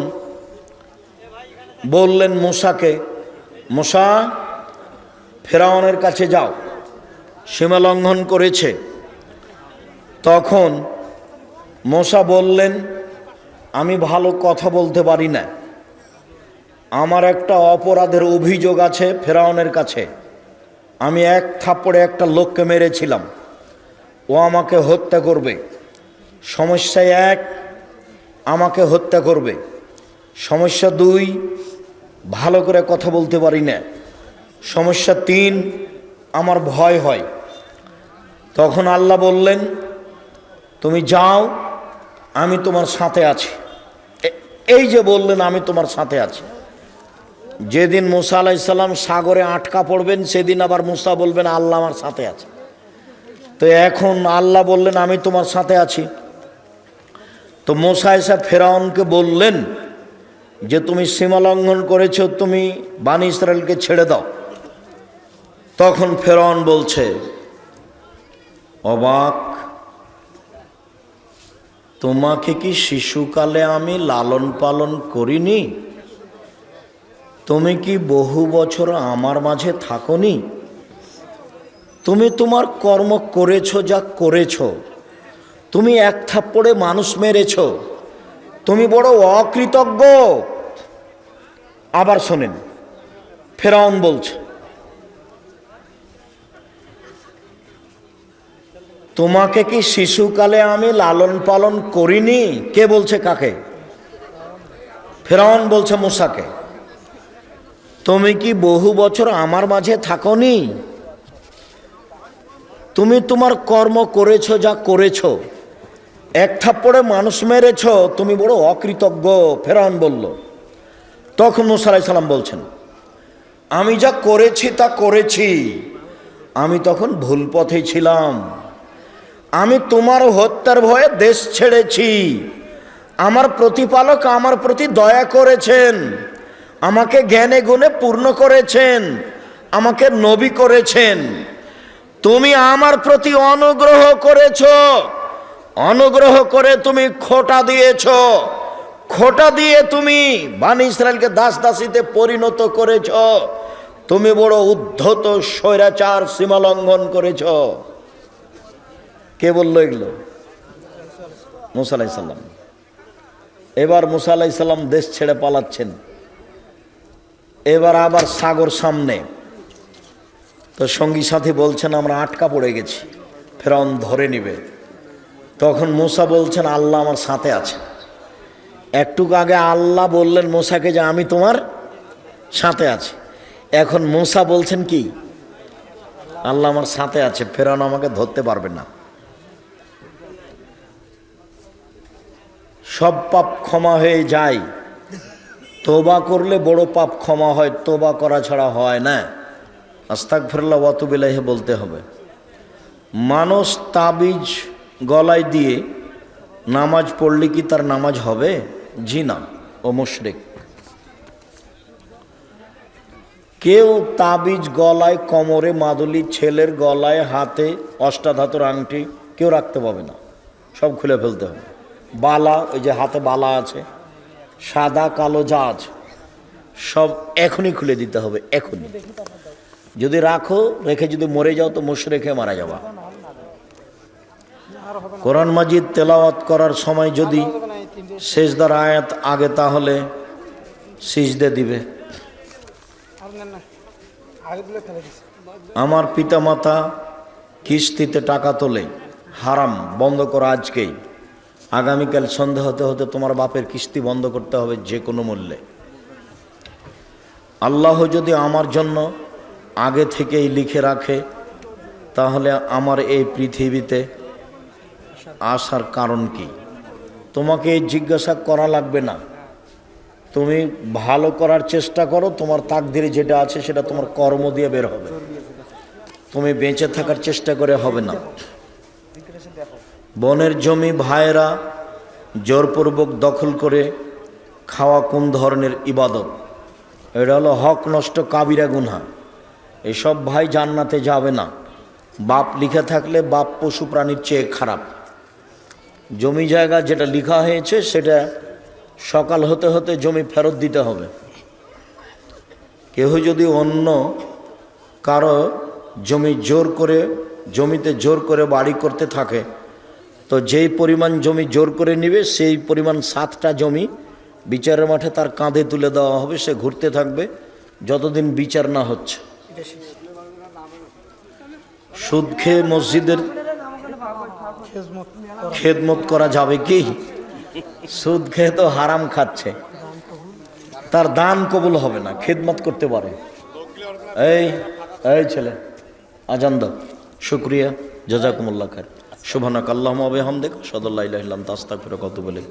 বললেন মূসাকে, মূসা ফেরাউনের কাছে যাও, সীমা লঙ্ঘন করেছে, তখন মূসা বললেন, আমি ভালো কথা বলতে পারি না, আমার একটা অপরাধের অভিযোগ আছে ফেরাউনের কাছে, আমি এক থাপ্পড়ে একটা লোককে মেরেছিলাম, ও আমাকে হত্যা করবে। সমস্যা 1, আমাকে হত্যা করবে। সমস্যা 2, ভালো করে কথা বলতে পারি না। সমস্যা 3, আমার ভয় হয়। তখন আল্লাহ বললেন, তুমি যাও, আমি তোমার সাথে আছি। এই যে বললেন আমি তোমার সাথে আছি, যেদিন মূসা আলাইহিস সালাম সাগরে আটকা পড়বেন সেদিন আবার মূসা বলবেন আল্লাহ আমার সাথে আছে। তো এখন আল্লাহ বললেন আমি তোমার সাথে আছি। তো মূসা এসে ফেরাউনকে বললেন যে তুমি সীমা লঙ্ঘন করেছো, তুমি বনী ইসরাইলকে ছেড়ে দাও। তখন ফেরাউন বলছে, অবাক, তোমাকে কি শিশুকালে আমি লালন পালন করিনি? তুমি কি বহু বছর আমার মাঝে থাকোনি? তুমি তোমার কর্ম করেছো যা করেছো, তুমি এক থাপ্পড়ে মানুষ মেরেছ, তুমি বড় অকৃতজ্ঞ। আবার শোনেন, ফেরাউন বলছে, তোমাকে কি শিশুকালে আমি লালন পালন করিনি? কে বলছে কাকে? ফেরাউন বলছে মূসাকে, তুমি কি বহু বছর আমার মাঝে থাকোনি? তুমি তোমার কর্ম করেছো যা করেছো, এক থাপ্পড়ে মানুষ মেরেছ, তুমি বড় অকৃতজ্ঞ। ফেরাউন বলল। তখন মূসা আলাইহিস সালাম বলছেন, আমি যা করেছি তা করেছি, আমি তখন ভুল পথে ছিলাম। আমি তোমার হত্যার ভয়ে দেশ ছেড়েছি। আমার প্রতিপালক আমার প্রতি দয়া করেছেন, আমাকে জ্ঞানে গুণে পূর্ণ করেছেন, আমাকে নবী করেছেন। তুমি আমার প্রতি অনুগ্রহ করেছ, অনুগ্রহ করে তুমি খোঁটা দিয়েছ, খোঁটা দিয়ে তুমি বনী ইসরায়েলকে দাস দাসীতে পরিণত করেছ। তুমি বড় উদ্ধত স্বৈরাচার, সীমা লঙ্ঘন করেছ। কে বললো এগুলো? মূসা আলাইহিস সালাম। এবার মূসা আলাইহিস সালাম দেশ ছেড়ে পালাচ্ছেন। এবার আবার সাগর সামনে, তো সঙ্গী সাথী বলছেন আমরা আটকা পড়ে গেছি, ফেরাউন ধরে নিবে। তখন মূসা বলছেন আল্লাহ আমার সাথে আছে। একটু আগে আল্লাহ বললেন মূসাকে যে আমি তোমার সাথে আছি। এখন মূসা বলছেন কি? আল্লাহ আমার সাথে আছে, ফেরাউন আমাকে ধরতে পারবে না। সব পাপ ক্ষমা হয়ে যায়, তোবা করলে বড় পাপ ক্ষমা হয়, তোবা করা ছাড়া হয় না। আস্তাগফিরুল্লাহ ওয়া আতুবু ইলাইহি বলতে হবে। মানুষ তাবিজ গলায় দিয়ে নামাজ পড়লে কি তার নামাজ হবে? জি না, ও মুশরিক। কেউ তাবিজ গলায়, কোমরে মাদুলি, ছেলের গলায়, হাতে অষ্টাধাতুর আংটি কেউ রাখতে পাবে না, সব খুলে ফেলতে হবে। বালা, ওই যে হাতে বালা আছে, সাদা কালো যা আছে সব এখনই খুলে দিতে হবে, এখনই। যদি রাখো, রেখে যদি মরে যাও তো মুশরিকে মারা যাবা। কোরআন মাজিদ তেলাওয়াত করার সময় যদি সেজদার আয়াত আগে, তাহলে সিজদে দিবে। আমার পিতামাতা কিস্তিতে টাকা তোলে, হারাম, বন্ধ করো আজকেই। আগামীকাল সন্ধ্যা হতে হতে তোমার বাপের কিস্তি বন্ধ করতে হবে যে কোনো মূল্যে। আল্লাহ যদি আমার জন্য আগে থেকেই লিখে রাখে, তাহলে আমার এই পৃথিবীতে আসার কারণ কি? তোমাকে জিজ্ঞাসা করা লাগবে না। তুমি ভালো করার চেষ্টা করো, তোমার তাকদিরে যেটা আছে সেটা তোমার কর্ম দিয়ে বের হবে। তুমি বেঁচে থাকার চেষ্টা করে হবে না। বনের জমি ভাইয়েরা জোরপূর্বক দখল করে খাওয়া কোন ধরনের ইবাদত? এটা হলো হক নষ্ট, কাবিরা গুনাহ। এসব ভাই জান্নাতে যাবে না। বাপ লিখে থাকলে বাপ পশু প্রাণীর চেয়ে খারাপ। জমি জায়গা যেটা লেখা হয়েছে সেটা সকাল হতে হতে জমি ফেরত দিতে হবে। কেউ যদি অন্য কারো জমিতে জোর করে বাড়ি করতে থাকে, তো যেই পরিমাণ জমি জোর করে নিবে সেই পরিমাণ 7টা জমি বিচারের মাঠে তার কাঁধে তুলে দেওয়া হবে। সে ঘুরতে থাকবে যতদিন বিচার না হচ্ছে। সুদ খেয়ে মসজিদের খেদমত করা যাবে কি? সুদ খেয়ে তো হারাম খাচ্ছে, তার দান কবুল হবে না। খেদমত করতে পারে। এই ছেলে, আজান দাও। শুকরিয়া, জাযাকুমুল্লাহ খায়র। সুবহানাক আল্লাহুম্মা ওয়া বিহামদিক, আশহাদু আল্লা ইলাহা ইল্লা আনতা, আস্তাগফিরুকা ওয়া আতুবু ইলাইক।